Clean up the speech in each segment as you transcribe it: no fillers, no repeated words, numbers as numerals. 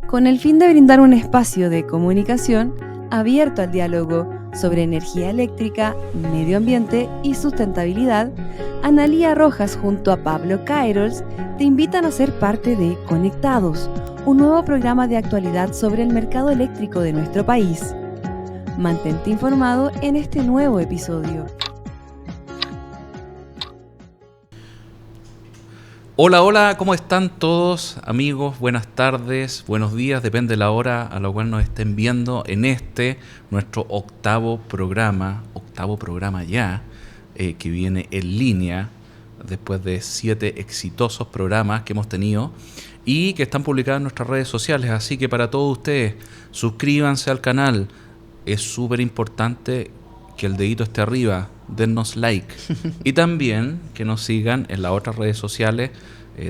con el fin de brindar un espacio de comunicación abierto al diálogo sobre energía eléctrica, medio ambiente y sustentabilidad. Analía Rojas junto a Pablo Cairols te invitan a ser parte de Conectados, un nuevo programa de actualidad sobre el mercado eléctrico de nuestro país. Mantente informado en este nuevo episodio. Hola, hola, ¿cómo están todos amigos? Buenas tardes, buenos días, depende de la hora a la cual nos estén viendo en nuestro octavo programa ya, que viene en línea después de 7 exitosos programas que hemos tenido y que están publicados en nuestras redes sociales. Así que para todos ustedes, suscríbanse al canal, es súper importante que el dedito esté arriba, dennos like y también que nos sigan en las otras redes sociales.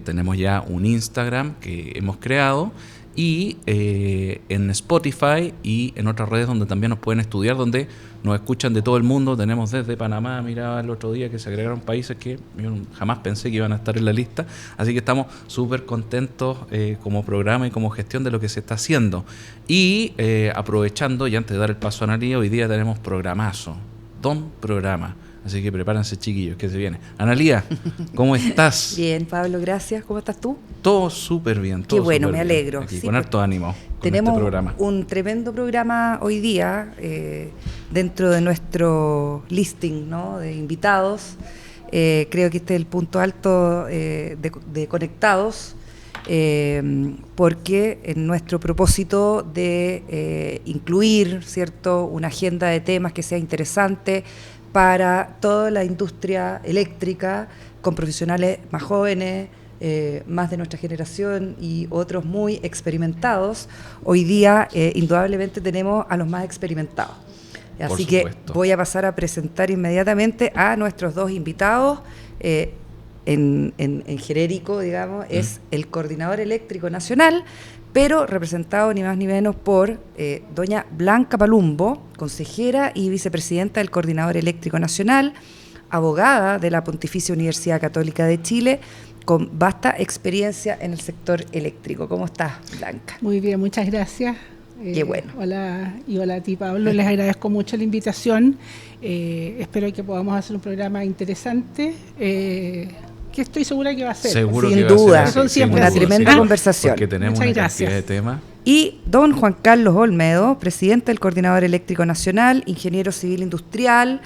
Tenemos ya un Instagram que hemos creado y en Spotify y en otras redes donde también nos pueden estudiar, donde nos escuchan de todo el mundo. Tenemos desde Panamá, miraba el otro día que se agregaron países que yo jamás pensé que iban a estar en la lista, así que estamos súper contentos como programa y como gestión de lo que se está haciendo. Y aprovechando, y antes de dar el paso a Analía, hoy día tenemos programazo, programa. Así que prepárense, chiquillos, que se viene. Analía, ¿cómo estás? Bien, Pablo, gracias. ¿Cómo estás tú? Todo súper bien. Qué bueno, me alegro. Aquí, sí, con harto ánimo. Tenemos este programa. Un tremendo programa hoy día dentro de nuestro listing, ¿no?, de invitados. Creo que este es el punto alto de Conectados, porque en nuestro propósito de incluir, ¿cierto?, una agenda de temas que sea interesante para toda la industria eléctrica, con profesionales más jóvenes, más de nuestra generación y otros muy experimentados. Hoy día, indudablemente, tenemos a los más experimentados. Así que voy a pasar a presentar inmediatamente a nuestros dos invitados. En genérico, digamos, es el Coordinador Eléctrico Nacional, pero representado ni más ni menos por doña Blanca Palumbo, consejera y vicepresidenta del Coordinador Eléctrico Nacional, abogada de la Pontificia Universidad Católica de Chile, con vasta experiencia en el sector eléctrico. ¿Cómo estás, Blanca? Muy bien, muchas gracias. Qué bueno. Hola, y hola a ti, Pablo. Les agradezco mucho la invitación. Espero que podamos hacer un programa interesante. Que estoy segura que va a ser. Seguro sin que duda, va a ser. son siempre una tremenda conversación. Porque tenemos Muchas una gracias. cantidad de temas. Y don Juan Carlos Olmedo, presidente del Coordinador Eléctrico Nacional, ingeniero civil industrial,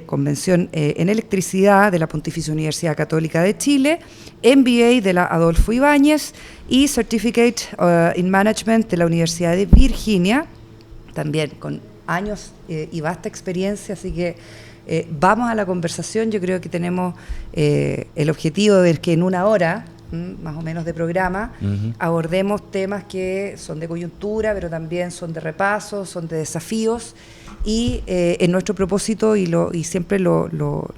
convención en electricidad de la Pontificia Universidad Católica de Chile, MBA de la Adolfo Ibáñez y Certificate in Management de la Universidad de Virginia, también con años y vasta experiencia, así que vamos a la conversación. Yo creo que tenemos el objetivo de que en una hora, más o menos de programa, abordemos temas que son de coyuntura, pero también son de repaso, son de desafíos, y en nuestro propósito, y siempre lo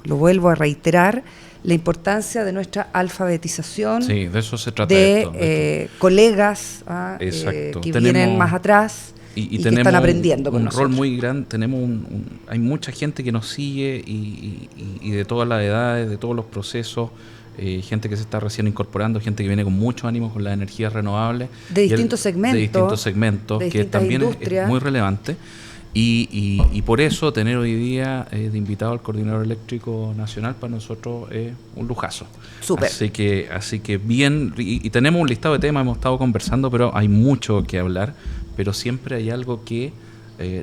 vuelvo a reiterar, la importancia de nuestra alfabetización. Sí, de eso se trata de colegas que vienen más atrás. Y que están aprendiendo con nosotros. Un rol muy grande, hay mucha gente que nos sigue y de todas las edades, de todos los procesos, gente que se está recién incorporando, gente que viene con mucho ánimo con las energías renovables. De distintos segmentos, que también es muy relevante. Y por eso tener hoy día de invitado al Coordinador Eléctrico Nacional para nosotros es un lujazo. Súper. Así que bien, y tenemos un listado de temas, hemos estado conversando, pero hay mucho que hablar. Pero siempre hay algo que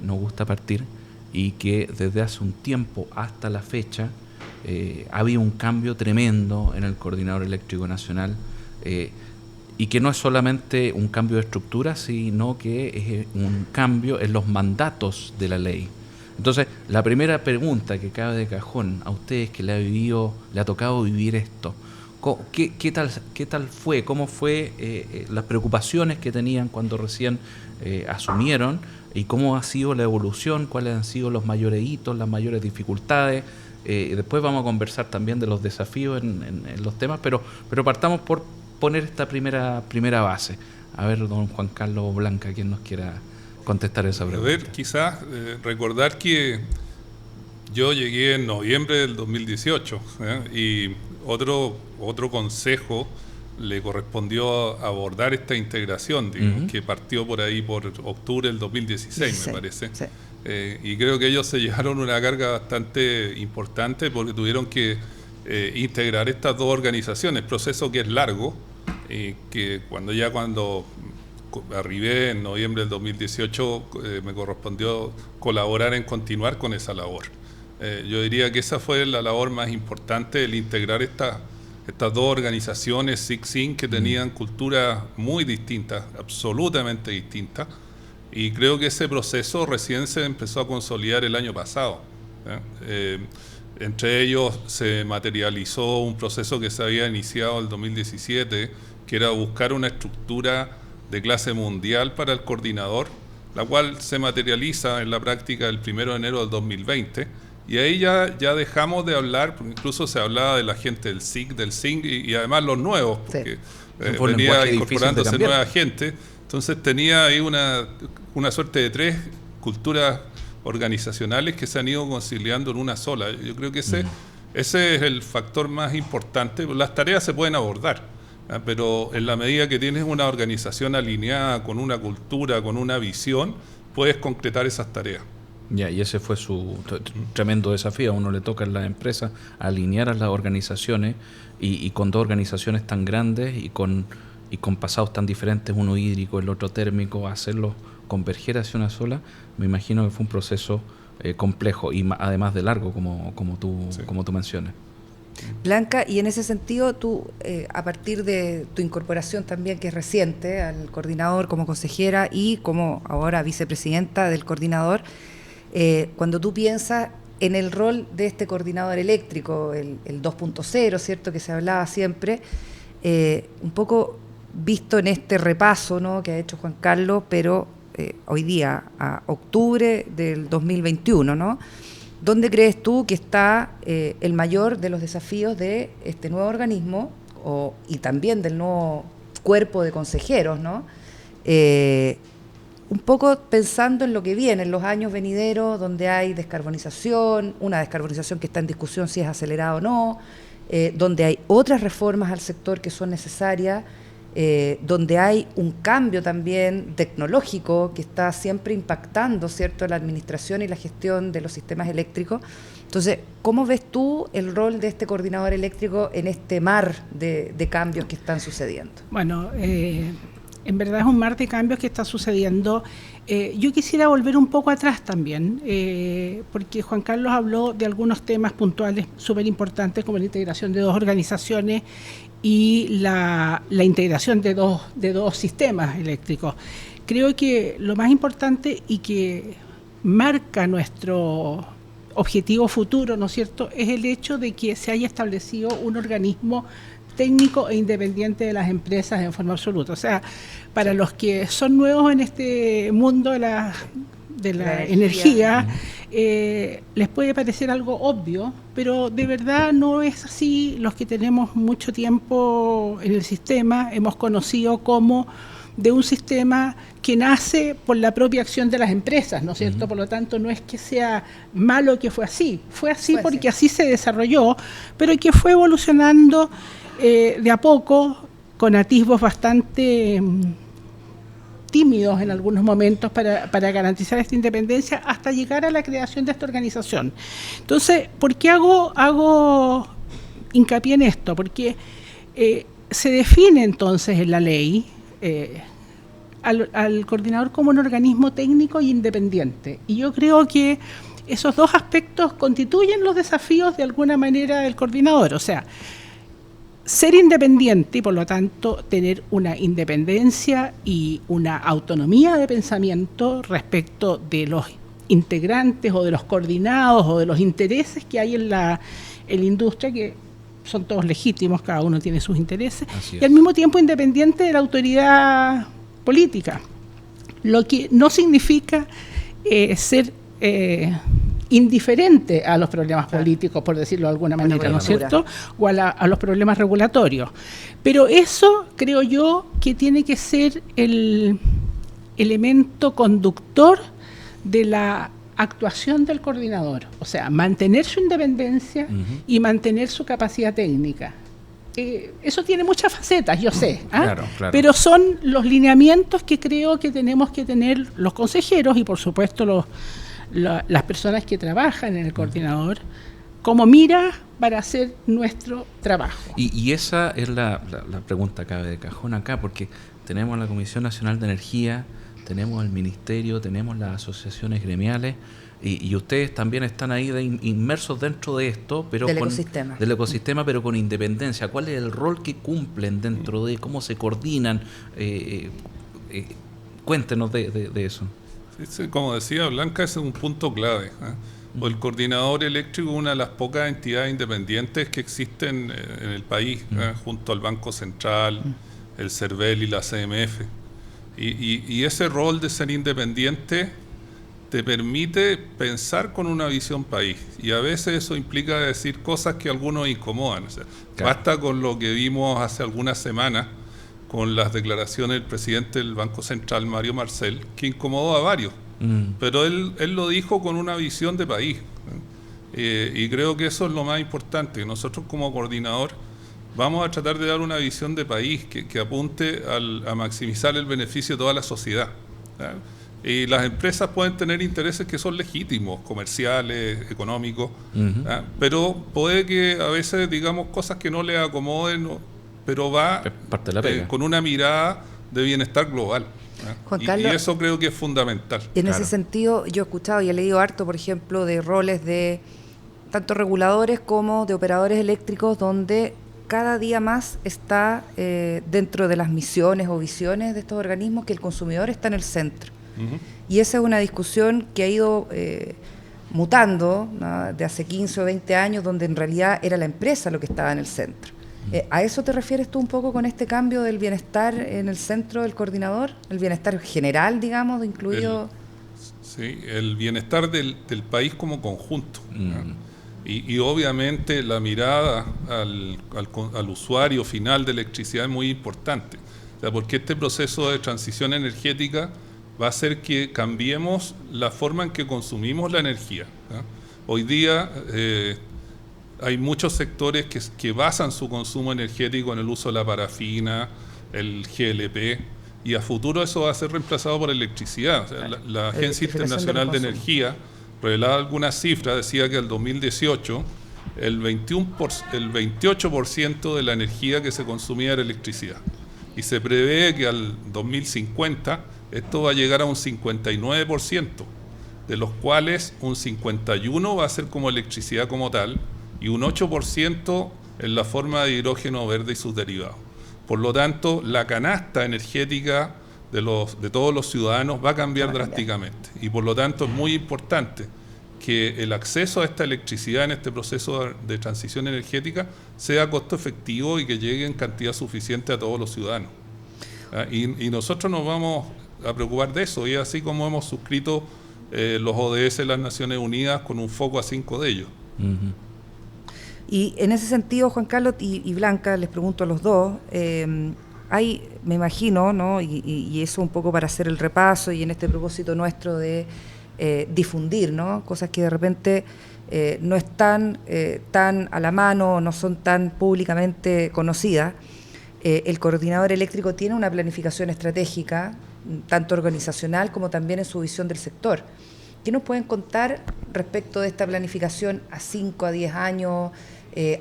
nos gusta partir y que desde hace un tiempo hasta la fecha ha habido un cambio tremendo en el Coordinador Eléctrico Nacional, y que no es solamente un cambio de estructura, sino que es un cambio en los mandatos de la ley. Entonces, la primera pregunta que cabe de cajón a ustedes que le ha tocado vivir esto, ¿qué tal fue? ¿Cómo fue las preocupaciones que tenían cuando recién asumieron? ¿Y cómo ha sido la evolución? ¿Cuáles han sido los mayores hitos, las mayores dificultades? Después vamos a conversar también de los desafíos en los temas, pero partamos por poner esta primera base. A ver, don Juan Carlos Blanca, quien nos quiera contestar esa pregunta. A ver, quizás recordar que yo llegué en noviembre del 2018 y otro consejo le correspondió abordar esta integración, digamos, que partió por ahí por octubre del 2016, me parece. Sí. Y creo que ellos se llevaron una carga bastante importante porque tuvieron que integrar estas dos organizaciones, proceso que es largo, que cuando arribé en noviembre del 2018 me correspondió colaborar en continuar con esa labor. Yo diría que esa fue la labor más importante, el integrar estas dos organizaciones, SIC-SIN, que tenían culturas muy distintas, absolutamente distintas, y creo que ese proceso recién se empezó a consolidar el año pasado. Entre ellos se materializó un proceso que se había iniciado en el 2017, que era buscar una estructura de clase mundial para el coordinador, la cual se materializa en la práctica el 1 de enero del 2020, y ahí ya dejamos de hablar, porque incluso se hablaba de la gente del SIC, del SINC, y además los nuevos, porque venía incorporándose nueva gente, entonces tenía ahí una suerte de 3 culturas organizacionales que se han ido conciliando en una sola. Yo creo que ese es el factor más importante. Las tareas se pueden abordar, pero en la medida que tienes una organización alineada con una cultura, con una visión, puedes concretar esas tareas. Ya, y ese fue su tremendo desafío. A uno le toca en la empresa alinear a las organizaciones y con dos organizaciones tan grandes y con pasados tan diferentes, uno hídrico, el otro térmico, hacerlos converger hacia una sola. Me imagino que fue un proceso complejo y además de largo, como tú mencionas. Blanca, y en ese sentido tú, a partir de tu incorporación también, que es reciente, al coordinador como consejera y como ahora vicepresidenta del coordinador, cuando tú piensas en el rol de este coordinador eléctrico, el 2.0, ¿cierto?, que se hablaba siempre, un poco visto en este repaso, ¿no?, que ha hecho Juan Carlos, pero hoy día, a octubre del 2021, ¿no?, ¿dónde crees tú que está el mayor de los desafíos de este nuevo organismo y también del nuevo cuerpo de consejeros, ¿no? Un poco pensando en lo que viene, en los años venideros, donde hay descarbonización, una descarbonización que está en discusión si es acelerada o no, donde hay otras reformas al sector que son necesarias, donde hay un cambio también tecnológico que está siempre impactando, ¿cierto?, la administración y la gestión de los sistemas eléctricos. Entonces, ¿cómo ves tú el rol de este coordinador eléctrico en este mar de cambios que están sucediendo? Bueno, en verdad es un mar de cambios que está sucediendo. Yo quisiera volver un poco atrás también, porque Juan Carlos habló de algunos temas puntuales súper importantes, como la integración de dos organizaciones y la integración de dos sistemas eléctricos. Creo que lo más importante y que marca nuestro objetivo futuro, ¿no es cierto?, es el hecho de que se haya establecido un organismo técnico e independiente de las empresas en forma absoluta. O sea, para los que son nuevos en este mundo de la energía, les puede parecer algo obvio, pero de verdad no es así. Los que tenemos mucho tiempo en el sistema hemos conocido como de un sistema que nace por la propia acción de las empresas, ¿no es cierto? Por lo tanto, no es que sea malo que fue así porque así se desarrolló, pero que fue evolucionando de a poco, con atisbos bastante tímidos en algunos momentos para garantizar esta independencia, hasta llegar a la creación de esta organización. Entonces, ¿por qué hago hincapié en esto? Porque se define entonces en la ley al coordinador como un organismo técnico e independiente. Y yo creo que esos dos aspectos constituyen los desafíos de alguna manera del coordinador. O sea, ser independiente y por lo tanto tener una independencia y una autonomía de pensamiento respecto de los integrantes o de los coordinados o de los intereses que hay en la industria, que son todos legítimos, cada uno tiene sus intereses, y al mismo tiempo independiente de la autoridad política, lo que no significa ser indiferente a los problemas políticos, por decirlo de alguna manera, ¿no es cierto?, o a los problemas regulatorios. Pero eso creo yo que tiene que ser el elemento conductor de la actuación del coordinador, o sea, mantener su independencia y mantener su capacidad técnica. eso tiene muchas facetas, yo sé, Claro. pero son los lineamientos que creo que tenemos que tener los consejeros y por supuesto las personas que trabajan en el coordinador como mira para hacer nuestro trabajo. Y esa es la pregunta cabe de cajón acá, porque tenemos la Comisión Nacional de Energía, tenemos el Ministerio, tenemos las asociaciones gremiales, y ustedes también están ahí inmersos dentro de esto, pero del ecosistema, pero con independencia. ¿Cuál es el rol que cumplen dentro de cómo se coordinan? Cuéntenos de eso. Sí, como decía Blanca, ese es un punto clave. El coordinador eléctrico es una de las pocas entidades independientes que existen en el país, junto al Banco Central, el CERVEL y la CMF. Y ese rol de ser independiente te permite pensar con una visión país, y a veces eso implica decir cosas que a algunos incomodan. O sea, basta con lo que vimos hace algunas semanas con las declaraciones del presidente del Banco Central, Mario Marcel, que incomodó a varios, pero él lo dijo con una visión de país, y creo que eso es lo más importante. Nosotros como coordinador vamos a tratar de dar una visión de país que apunte a maximizar el beneficio de toda la sociedad. Y las empresas pueden tener intereses que son legítimos, comerciales, económicos, pero puede que a veces digamos cosas que no les acomoden, pero va con una mirada de bienestar global. Juan Carlos, y eso creo que es fundamental. En ese sentido, yo he escuchado y he leído harto, por ejemplo, de roles de tanto reguladores como de operadores eléctricos, donde cada día más está dentro de las misiones o visiones de estos organismos que el consumidor está en el centro. Y esa es una discusión que ha ido mutando, ¿no?, de hace 15 o 20 años, donde en realidad era la empresa lo que estaba en el centro. ¿A eso te refieres tú un poco con este cambio del bienestar en el centro del coordinador? ¿El bienestar general, digamos, incluido? Sí, el bienestar del país como conjunto. Y obviamente la mirada al usuario final de electricidad es muy importante. O sea, porque este proceso de transición energética va a hacer que cambiemos la forma en que consumimos la energía. Hoy día hay muchos sectores que basan su consumo energético en el uso de la parafina, el GLP, y a futuro eso va a ser reemplazado por electricidad. O sea, la Agencia Internacional de Energía revelaba algunas cifras, decía que el 2018 el 28% de la energía que se consumía era electricidad. Y se prevé que al 2050 esto va a llegar a un 59%, de los cuales un 51% va a ser como electricidad como tal, y un 8% en la forma de hidrógeno verde y sus derivados. Por lo tanto, la canasta energética de todos los ciudadanos va a cambiar drásticamente, y por lo tanto es muy importante que el acceso a esta electricidad en este proceso de transición energética sea costo efectivo y que llegue en cantidad suficiente a todos los ciudadanos. Y nosotros nos vamos a preocupar de eso, y así como hemos suscrito los ODS de las Naciones Unidas con un foco a 5 de ellos. Y en ese sentido, Juan Carlos y Blanca, les pregunto a los dos, hay, me imagino, ¿no?, y eso un poco para hacer el repaso y en este propósito nuestro de difundir, ¿no?, cosas que de repente no están tan a la mano, no son tan públicamente conocidas. El coordinador eléctrico tiene una planificación estratégica, tanto organizacional como también en su visión del sector. ¿Qué nos pueden contar respecto de esta planificación a 5, a 10 años,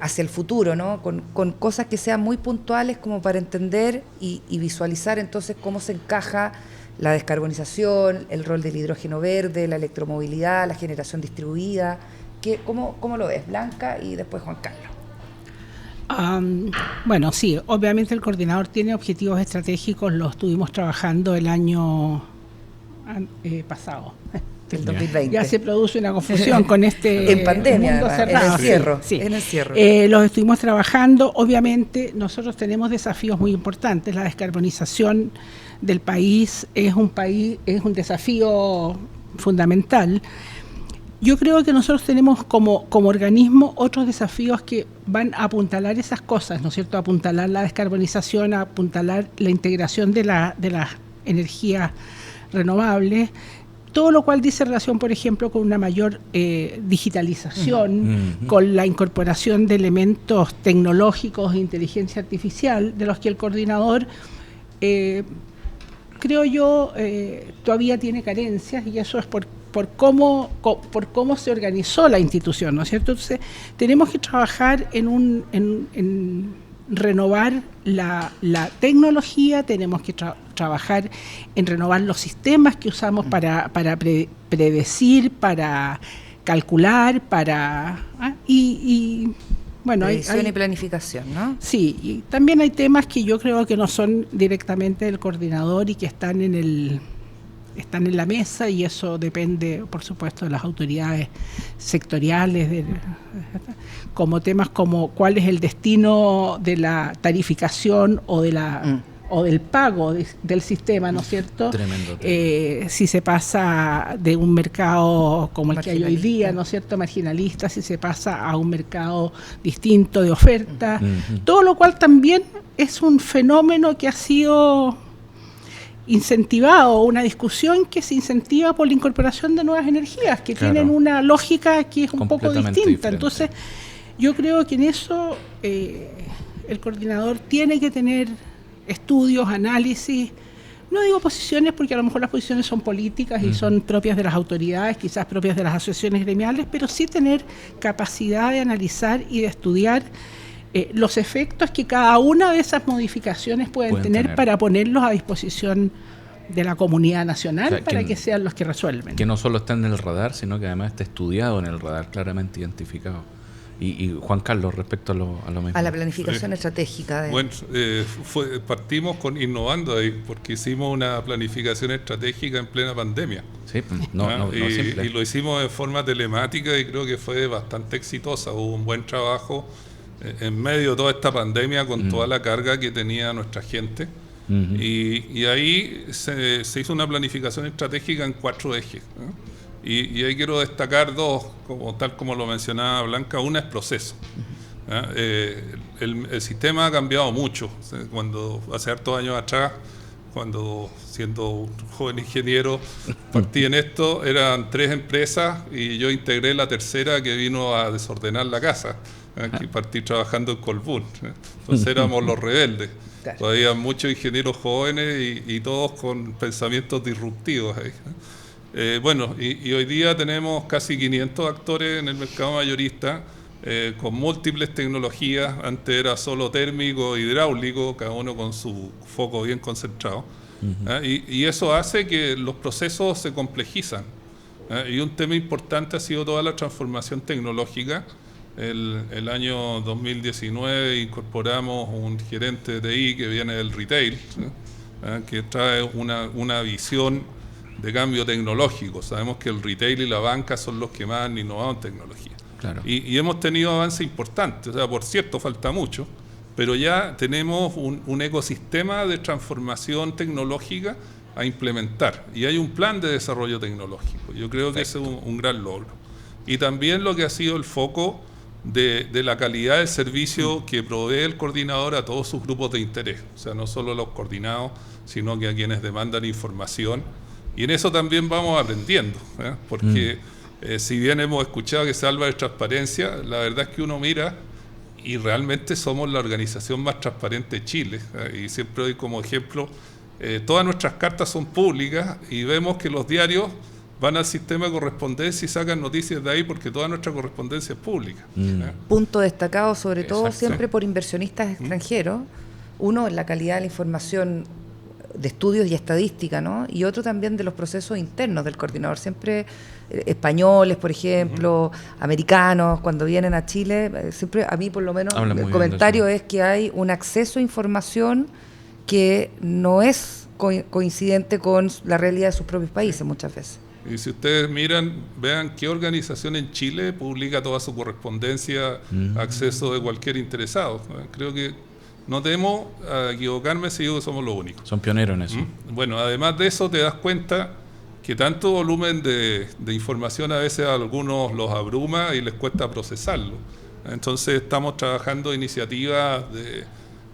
hacia el futuro, ¿no?, con cosas que sean muy puntuales como para entender y visualizar entonces cómo se encaja la descarbonización, el rol del hidrógeno verde, la electromovilidad, la generación distribuida? ¿Cómo lo ves, Blanca, y después Juan Carlos? Bueno, sí, obviamente el coordinador tiene objetivos estratégicos, los estuvimos trabajando el año pasado. El 2020. Ya se produce una confusión con este en pandemia, mundo cerrado. En encierro. Sí. En encierro. Los estuvimos trabajando. Obviamente nosotros tenemos desafíos muy importantes. La descarbonización del país es un desafío fundamental. Yo creo que nosotros tenemos como organismo otros desafíos que van a apuntalar esas cosas, ¿no es cierto? Apuntalar la descarbonización, apuntalar la integración de las energías renovables, todo lo cual dice relación, por ejemplo, con una mayor digitalización, con la incorporación de elementos tecnológicos e inteligencia artificial, de los que el coordinador, creo yo, todavía tiene carencias, y eso es por cómo se organizó la institución, ¿no es cierto? Entonces, tenemos que trabajar en renovar la tecnología, tenemos que trabajar en renovar los sistemas que usamos para predecir, para calcular, bueno, previsión y planificación, ¿no? Sí, y también hay temas que yo creo que no son directamente del coordinador y que están en la mesa, y eso depende, por supuesto, de las autoridades sectoriales, como temas como cuál es el destino de la tarificación o del pago del sistema, ¿no es cierto? Tremendo. Si se pasa de un mercado como el que hay hoy día, ¿no es cierto?, marginalista, si se pasa a un mercado distinto de oferta, todo lo cual también es un fenómeno que ha sido incentivado, una discusión que se incentiva por la incorporación de nuevas energías que tienen una lógica que es un poco distinta. Diferente. Entonces, yo creo que en eso el coordinador tiene que tener estudios, análisis, no digo posiciones porque a lo mejor las posiciones son políticas y son propias de las autoridades, quizás propias de las asociaciones gremiales, pero sí tener capacidad de analizar y de estudiar los efectos que cada una de esas modificaciones pueden tener para ponerlos a disposición de la comunidad nacional, o sea, para que sean los que resuelven. Que no solo está en el radar, sino que además está estudiado en el radar, claramente identificado. Y Juan Carlos, respecto a lo mismo. A la planificación estratégica. Bueno, partimos innovando ahí, porque hicimos una planificación estratégica en plena pandemia. Sí, no simple. Y lo hicimos de forma telemática y creo que fue bastante exitosa. Hubo un buen trabajo en medio de toda esta pandemia con toda la carga que tenía nuestra gente. Y ahí se hizo una planificación estratégica en 4 ejes, ¿no? Y ahí quiero destacar 2, tal como lo mencionaba Blanca. Una es proceso. El sistema ha cambiado mucho. Cuando hace hartos años atrás, cuando siendo un joven ingeniero partí en esto, eran 3 empresas y yo integré la tercera que vino a desordenar la casa. Aquí partí trabajando en Colbún. Entonces éramos los rebeldes. Claro. Todavía muchos ingenieros jóvenes y todos con pensamientos disruptivos ahí. Bueno, y hoy día tenemos casi 500 actores en el mercado mayorista con múltiples tecnologías. Antes era solo térmico, hidráulico, cada uno con su foco bien concentrado. Y eso hace que los procesos se complejizan. Y un tema importante ha sido toda la transformación tecnológica. El año 2019 incorporamos un gerente de TI que viene del retail, que trae una visión de cambio tecnológico. Sabemos que el retail y la banca son los que más han innovado en tecnología. Claro. Y hemos tenido avances importantes. O sea, por cierto, falta mucho, pero ya tenemos un ecosistema de transformación tecnológica a implementar. Y hay un plan de desarrollo tecnológico. Yo creo que ese es un gran logro. Y también lo que ha sido el foco de la calidad del servicio que provee el coordinador a todos sus grupos de interés. O sea, no solo a los coordinados, sino que a quienes demandan información. Y en eso también vamos aprendiendo, porque si bien hemos escuchado que se habla de transparencia, la verdad es que uno mira y realmente somos la organización más transparente de Chile. Y siempre doy como ejemplo, todas nuestras cartas son públicas y vemos que los diarios van al sistema de correspondencia y sacan noticias de ahí porque toda nuestra correspondencia es pública. Punto destacado sobre todo siempre por inversionistas extranjeros. Uno, en la calidad de la información de estudios y estadística, ¿no? Y otro también de los procesos internos del coordinador. Siempre españoles, por ejemplo, americanos, cuando vienen a Chile, siempre a mí por lo menos el comentario es que hay un acceso a información que no es coincidente con la realidad de sus propios países muchas veces. Y si ustedes miran, vean qué organización en Chile publica toda su correspondencia, acceso de cualquier interesado. Creo que no temo a equivocarme si digo que somos los únicos. Son pioneros en eso. Bueno, además de eso te das cuenta que tanto volumen de información a veces a algunos los abruma y les cuesta procesarlo. Entonces estamos trabajando iniciativas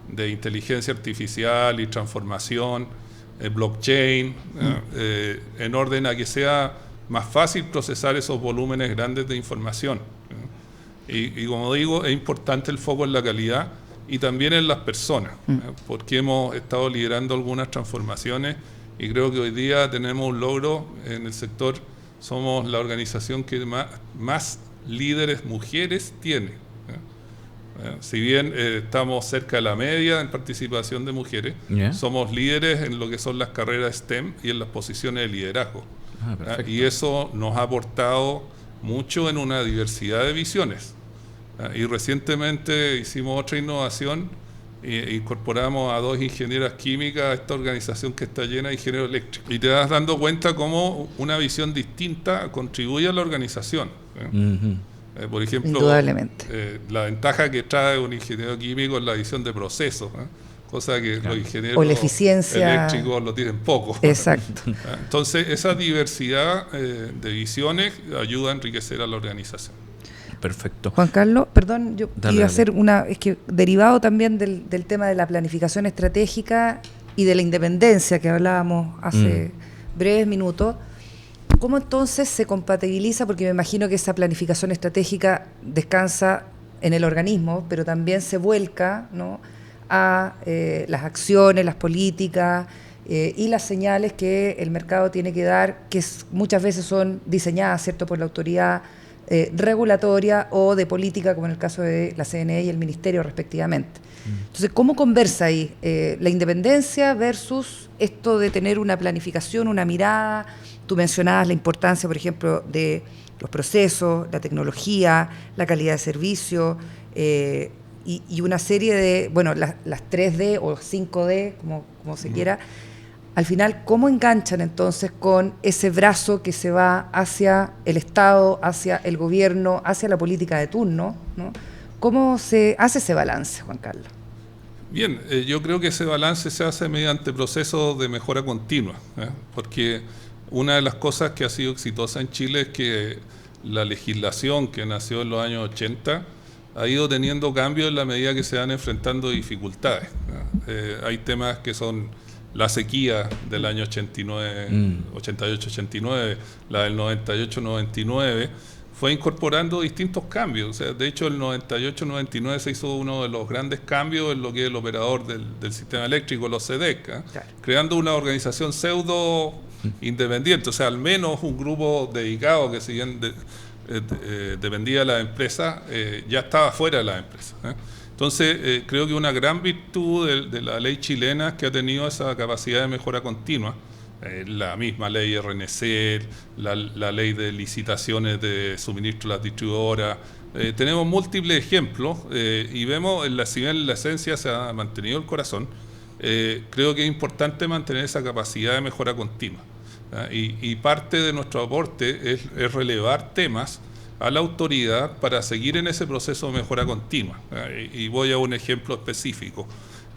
de inteligencia artificial y transformación blockchain, en orden a que sea más fácil procesar esos volúmenes grandes de información. Y como digo, es importante el foco en la calidad y también en las personas, porque hemos estado liderando algunas transformaciones y creo que hoy día tenemos un logro en el sector. Somos la organización que más líderes mujeres tiene. Si bien estamos cerca de la media en participación de mujeres, somos líderes en lo que son las carreras STEM y en las posiciones de liderazgo. Y eso nos ha aportado mucho en una diversidad de visiones. Y recientemente hicimos otra innovación, incorporamos a 2 ingenieras químicas a esta organización que está llena de ingenieros eléctricos. Y te vas dando cuenta cómo una visión distinta contribuye a la organización. Por ejemplo, indudablemente. La ventaja que trae un ingeniero químico es la visión de procesos, cosa que los ingenieros o la eficiencia eléctricos lo tienen poco. Exacto. Entonces, esa diversidad de visiones ayuda a enriquecer a la organización. Perfecto. Juan Carlos, perdón, yo iba a hacer es que derivado también del tema de la planificación estratégica y de la independencia que hablábamos hace breves minutos, ¿cómo entonces se compatibiliza? Porque me imagino que esa planificación estratégica descansa en el organismo, pero también se vuelca, ¿no?, a las acciones, las políticas y las señales que el mercado tiene que dar, que muchas veces son diseñadas, ¿cierto?, por la autoridad regulatoria o de política, como en el caso de la CNE y el Ministerio respectivamente. Entonces, ¿cómo conversa ahí la independencia versus esto de tener una planificación, una mirada? Tú mencionabas la importancia, por ejemplo, de los procesos, la tecnología, la calidad de servicio y una serie de, bueno, las 3D o 5D, como se quiera. Al final, ¿cómo enganchan entonces con ese brazo que se va hacia el Estado, hacia el gobierno, hacia la política de turno, ¿no? ¿Cómo se hace ese balance, Juan Carlos? Bien, yo creo que ese balance se hace mediante procesos de mejora continua, porque una de las cosas que ha sido exitosa en Chile es que la legislación que nació en los años 80 ha ido teniendo cambios en la medida que se van enfrentando dificultades. Hay temas que son la sequía del año 88-89, la del 98-99, fue incorporando distintos cambios. O sea, de hecho, el 98-99 se hizo uno de los grandes cambios en lo que es el operador del sistema eléctrico, los SEDEC, claro, creando una organización pseudo independiente, o sea, al menos un grupo dedicado que si bien dependía de la empresa, ya estaba fuera de la empresa. Entonces, creo que una gran virtud de la ley chilena es que ha tenido esa capacidad de mejora continua. La misma ley RNC, la ley de licitaciones de suministro a las distribuidoras. Tenemos múltiples ejemplos y vemos, si bien en la esencia se ha mantenido el corazón, creo que es importante mantener esa capacidad de mejora continua. Y parte de nuestro aporte es relevar temas a la autoridad para seguir en ese proceso de mejora continua. Y voy a un ejemplo específico.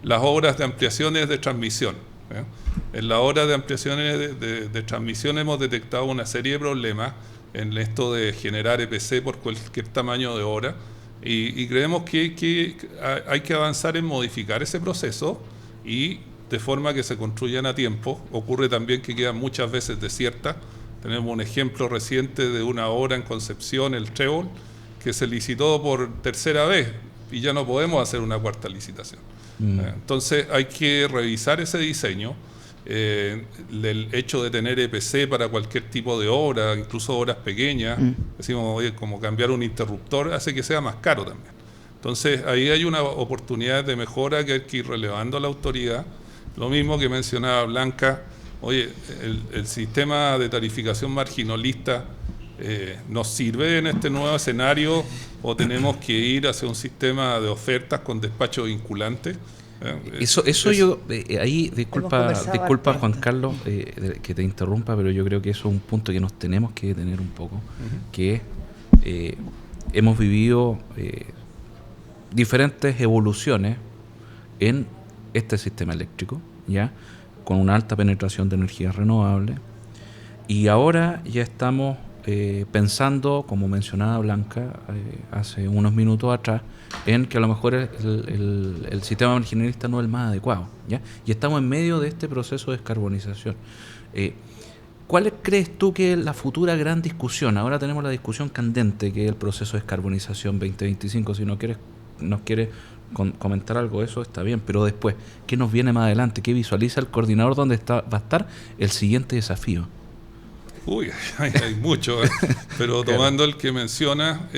Las obras de ampliaciones de transmisión. En la obra de ampliaciones de transmisión hemos detectado una serie de problemas en esto de generar EPC por cualquier tamaño de obra y creemos que hay que avanzar en modificar ese proceso y de forma que se construyan a tiempo. Ocurre también que quedan muchas veces desiertas. Tenemos un ejemplo reciente de una obra en Concepción, el Trébol, que se licitó por tercera vez y ya no podemos hacer una cuarta licitación. Entonces hay que revisar ese diseño, el hecho de tener EPC para cualquier tipo de obra, incluso obras pequeñas, decimos, oye, como cambiar un interruptor hace que sea más caro también. Entonces ahí hay una oportunidad de mejora que hay que ir relevando a la autoridad. Lo mismo que mencionaba Blanca. Oye, el sistema de tarificación marginalista ¿nos sirve en este nuevo escenario o tenemos que ir hacia un sistema de ofertas con despacho vinculante? Ahí, disculpa Juan Carlos que te interrumpa, pero yo creo que eso es un punto que nos tenemos que detener un poco, que hemos vivido diferentes evoluciones en este sistema eléctrico, ¿ya?, con una alta penetración de energías renovables, y ahora ya estamos pensando, como mencionaba Blanca hace unos minutos atrás, en que a lo mejor el sistema marginalista no es el más adecuado, ¿ya? Y estamos en medio de este proceso de descarbonización. ¿Cuál crees tú que es la futura gran discusión? Ahora tenemos la discusión candente, que es el proceso de descarbonización 2025. Si nos quieres comentar algo de eso, está bien, pero después, ¿qué nos viene más adelante? ¿Qué visualiza el coordinador? ¿Dónde va a estar el siguiente desafío? Uy, hay mucho, pero tomando el que menciona,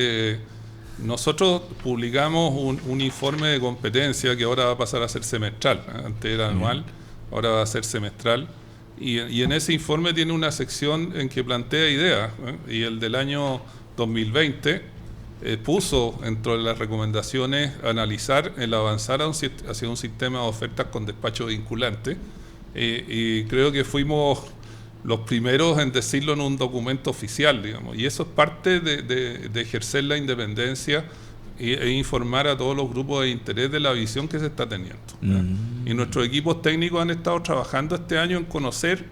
nosotros publicamos un informe de competencia que ahora va a pasar a ser semestral. Antes era anual, ahora va a ser semestral. Y en ese informe tiene una sección en que plantea ideas, y el del año 2020 puso entre las recomendaciones analizar el avanzar hacia un sistema de ofertas con despacho vinculante, y creo que fuimos los primeros en decirlo en un documento oficial, digamos, y eso es parte de ejercer la independencia e informar a todos los grupos de interés de la visión que se está teniendo. Y nuestros equipos técnicos han estado trabajando este año en conocer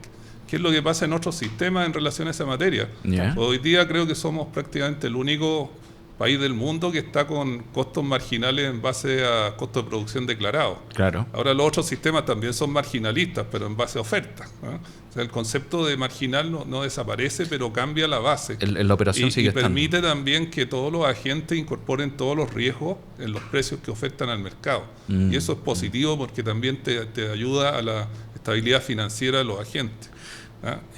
qué es lo que pasa en otros sistemas en relación a esa materia. Hoy día creo que somos prácticamente el único país del mundo que está con costos marginales en base a costos de producción declarados. Claro. Ahora los otros sistemas también son marginalistas, pero en base a ofertas, ¿no? O sea, el concepto de marginal no desaparece, pero cambia la base. La operación sigue estando. Y permite también que todos los agentes incorporen todos los riesgos en los precios que ofertan al mercado. Y eso es positivo porque también te ayuda a la estabilidad financiera de los agentes.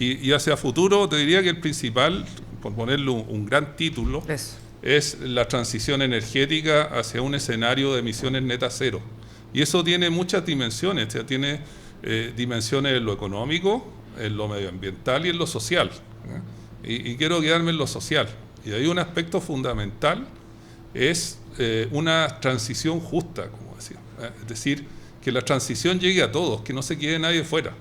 Y hacia futuro te diría que el principal, por ponerle un gran título, es la transición energética hacia un escenario de emisiones netas cero. Y eso tiene muchas dimensiones, tiene dimensiones en lo económico, en lo medioambiental y en lo social. Y quiero quedarme en lo social. Y hay un aspecto fundamental, es una transición justa, como decía. Es decir, que la transición llegue a todos, que no se quede nadie fuera.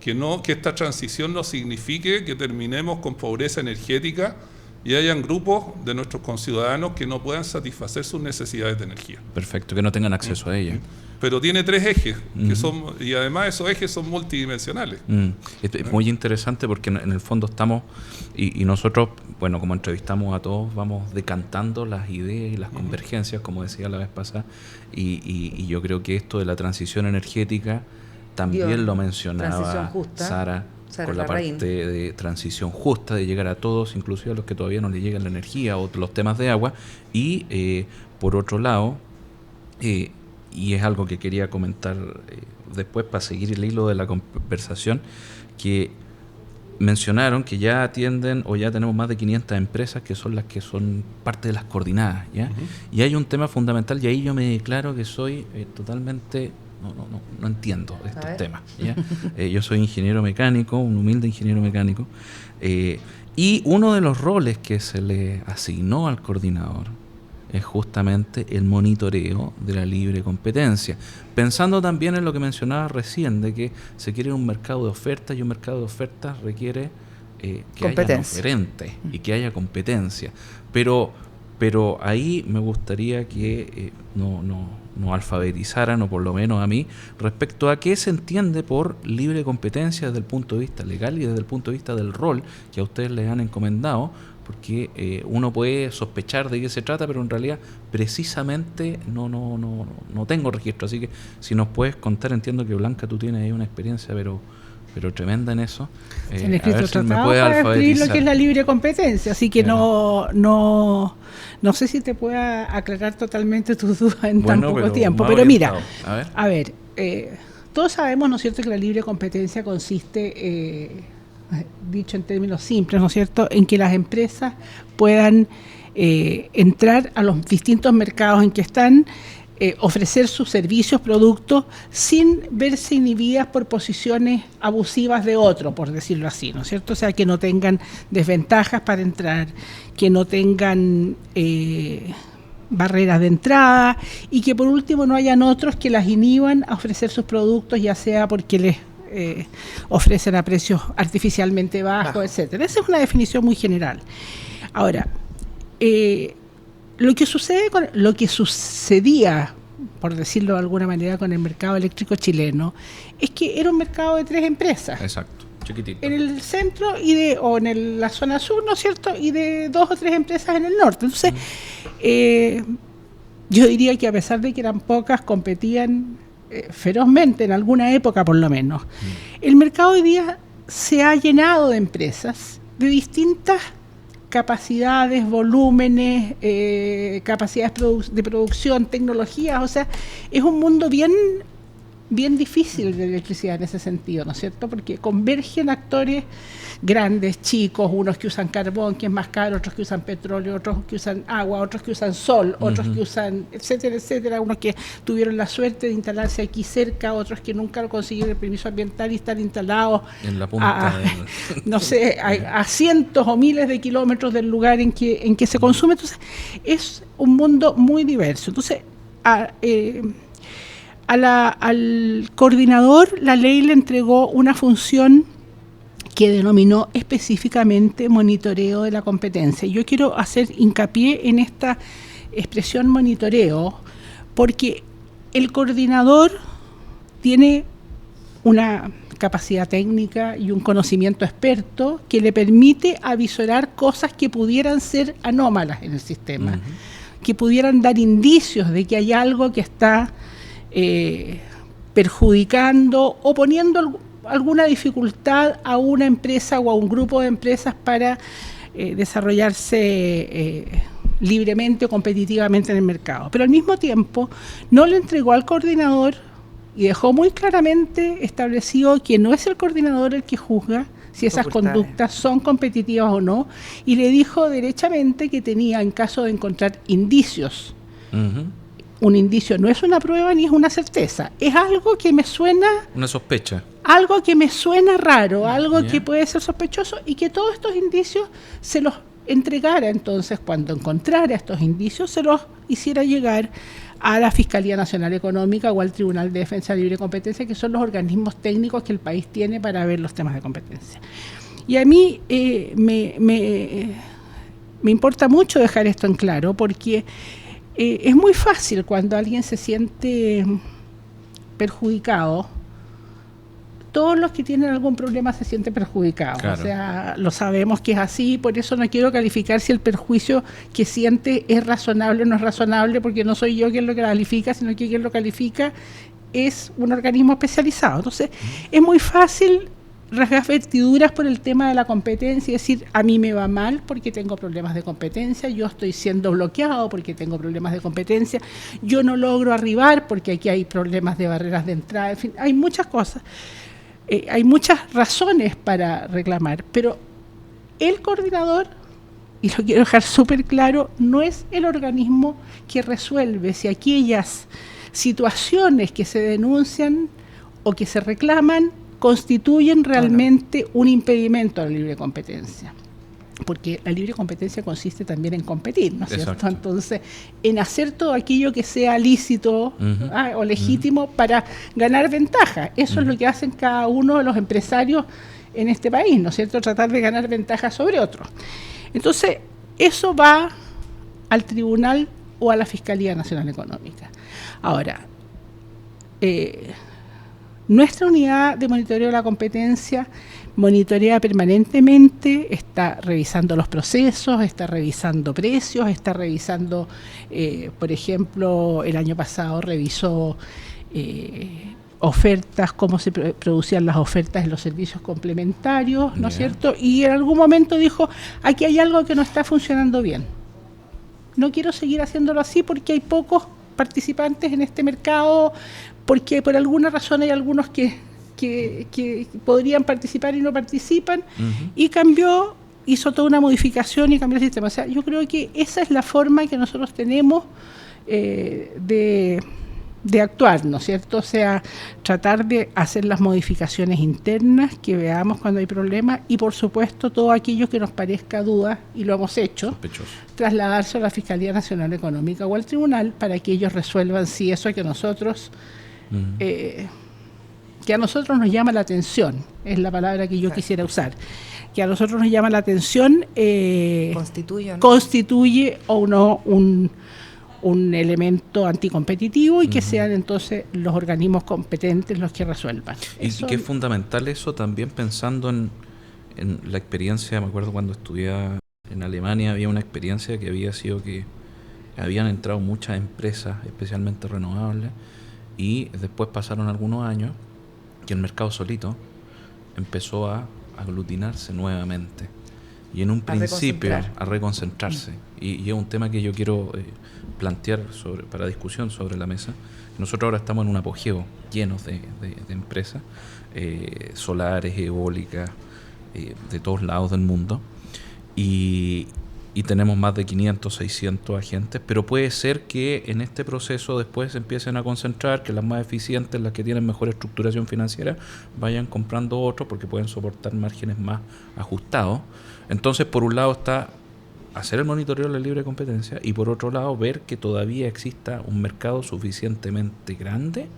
Que esta transición no signifique que terminemos con pobreza energética y hayan grupos de nuestros conciudadanos que no puedan satisfacer sus necesidades de energía. Perfecto, que no tengan acceso a ella. Pero tiene 3 ejes, y además esos ejes son multidimensionales. Es muy interesante porque en el fondo estamos, y nosotros, bueno, como entrevistamos a todos, vamos decantando las ideas y las convergencias, como decía la vez pasada, y yo creo que esto de la transición energética también lo mencionaba Sara, con la parte de transición justa, de llegar a todos, inclusive a los que todavía no les llega la energía o los temas de agua. Y por otro lado, y es algo que quería comentar después para seguir el hilo de la conversación, que mencionaron que ya atienden o ya tenemos más de 500 empresas que son las que son parte de las coordinadas, ¿ya? Y hay un tema fundamental, y ahí yo me declaro que soy totalmente... No entiendo estos temas, ¿ya? Yo soy ingeniero mecánico, un humilde ingeniero mecánico, y uno de los roles que se le asignó al coordinador es justamente el monitoreo de la libre competencia, pensando también en lo que mencionaba recién, de que se quiere un mercado de ofertas, y un mercado de ofertas requiere que haya oferentes y que haya competencia, pero ahí me gustaría que nos alfabetizaran, o por lo menos a mí, respecto a qué se entiende por libre competencia desde el punto de vista legal y desde el punto de vista del rol que a ustedes les han encomendado, porque uno puede sospechar de qué se trata, pero en realidad precisamente no tengo registro. Así que si nos puedes contar, entiendo que Blanca, tú tienes ahí una experiencia pero tremenda en eso. Se han escrito tratados para describir lo que es la libre competencia, así que no sé si te pueda aclarar totalmente tus dudas en tan poco tiempo. Pero mira, a ver, todos sabemos, ¿no es cierto?, que la libre competencia consiste, dicho en términos simples, ¿no es cierto?, en que las empresas puedan entrar a los distintos mercados en que están, ofrecer sus servicios, productos, sin verse inhibidas por posiciones abusivas de otro, por decirlo así, ¿no es cierto? O sea, que no tengan desventajas para entrar, que no tengan barreras de entrada, y que por último no hayan otros que las inhiban a ofrecer sus productos, ya sea porque les ofrecen a precios artificialmente bajos, etcétera. Esa es una definición muy general. Ahora, lo que sucedía, por decirlo de alguna manera, con el mercado eléctrico chileno, es que era un mercado de 3 empresas. Exacto. chiquitito. En el centro o en la zona sur, ¿no es cierto? Y de 2 o 3 empresas en el norte. Entonces, yo diría que a pesar de que eran pocas, competían ferozmente en alguna época por lo menos. El mercado hoy día se ha llenado de empresas de distintas capacidades, volúmenes, capacidades de producción, tecnologías, o sea, es un mundo bien difícil de electricidad en ese sentido, ¿no es cierto? Porque convergen actores grandes, chicos, unos que usan carbón, que es más caro, otros que usan petróleo, otros que usan agua, otros que usan sol, otros que usan, etcétera, etcétera, unos que tuvieron la suerte de instalarse aquí cerca, otros que nunca lo consiguieron el permiso ambiental y están instalados en la punta no sé, a cientos o miles de kilómetros del lugar en que se consume. Entonces, es un mundo muy diverso. Entonces, al coordinador la ley le entregó una función que denominó específicamente monitoreo de la competencia. Yo quiero hacer hincapié en esta expresión monitoreo porque el coordinador tiene una capacidad técnica y un conocimiento experto que le permite avisorar cosas que pudieran ser anómalas en el sistema, que pudieran dar indicios de que hay algo que está perjudicando o poniendo alguna dificultad a una empresa o a un grupo de empresas para desarrollarse libremente o competitivamente en el mercado. Pero al mismo tiempo no le entregó al coordinador y dejó muy claramente establecido que no es el coordinador el que juzga si esas conductas son competitivas o no, y le dijo derechamente que tenía, en caso de encontrar indicios, un indicio no es una prueba ni es una certeza, es algo que me suena... Una sospecha. Algo que me suena raro, algo que puede ser sospechoso, y que todos estos indicios se los entregara entonces, cuando encontrara estos indicios, se los hiciera llegar a la Fiscalía Nacional Económica o al Tribunal de Defensa de Libre Competencia, que son los organismos técnicos que el país tiene para ver los temas de competencia. Y a mí me importa mucho dejar esto en claro, porque es muy fácil cuando alguien se siente perjudicado. Todos los que tienen algún problema se sienten perjudicados, claro. O sea, lo sabemos que es así, por eso no quiero calificar si el perjuicio que siente es razonable o no es razonable, porque no soy yo quien lo califica, sino que quien lo califica es un organismo especializado. Entonces, es muy fácil rasgar vestiduras por el tema de la competencia y decir, a mí me va mal porque tengo problemas de competencia, yo estoy siendo bloqueado porque tengo problemas de competencia, yo no logro arribar porque aquí hay problemas de barreras de entrada, en fin, hay muchas cosas. Hay muchas razones para reclamar, pero el coordinador, y lo quiero dejar súper claro, no es el organismo que resuelve si aquellas situaciones que se denuncian o que se reclaman constituyen realmente un impedimento a la libre competencia. Porque la libre competencia consiste también en competir, ¿no es cierto? Entonces, en hacer todo aquello que sea lícito o legítimo para ganar ventaja. Eso es lo que hacen cada uno de los empresarios en este país, ¿no es cierto? Tratar de ganar ventaja sobre otros. Entonces, eso va al tribunal o a la Fiscalía Nacional Económica. Ahora, nuestra unidad de monitoreo de la competencia monitorea permanentemente, está revisando los procesos, está revisando precios, está revisando, por ejemplo, el año pasado revisó ofertas, cómo se producían las ofertas en los servicios complementarios, ¿no es cierto? Y en algún momento dijo, aquí hay algo que no está funcionando bien. No quiero seguir haciéndolo así porque hay pocos participantes en este mercado, porque por alguna razón hay algunos que podrían participar y no participan, y hizo toda una modificación y cambió el sistema. O sea, yo creo que esa es la forma que nosotros tenemos de actuar, ¿no es cierto? O sea, tratar de hacer las modificaciones internas que veamos cuando hay problemas y, por supuesto, todo aquello que nos parezca duda, y lo hemos hecho, trasladarse a la Fiscalía Nacional Económica o al tribunal para que ellos resuelvan si eso que nosotros... que a nosotros nos llama la atención, es la palabra que yo quisiera usar, que a nosotros nos llama la atención, constituye o no un elemento anticompetitivo y que sean entonces los organismos competentes los que resuelvan. Y que es fundamental eso también pensando en la experiencia. Me acuerdo cuando estudiaba en Alemania, había una experiencia que había sido que habían entrado muchas empresas, especialmente renovables, y después pasaron algunos años que el mercado solito empezó a aglutinarse nuevamente. Y en un principio a reconcentrarse. Y es un tema que yo quiero plantear para discusión sobre la mesa. Nosotros ahora estamos en un apogeo llenos de empresas solares, eólicas, de todos lados del mundo. Y tenemos más de 500, 600 agentes, pero puede ser que en este proceso después se empiecen a concentrar, que las más eficientes, las que tienen mejor estructuración financiera, vayan comprando otros porque pueden soportar márgenes más ajustados. Entonces, por un lado está hacer el monitoreo de la libre competencia y por otro lado ver que todavía exista un mercado suficientemente grande,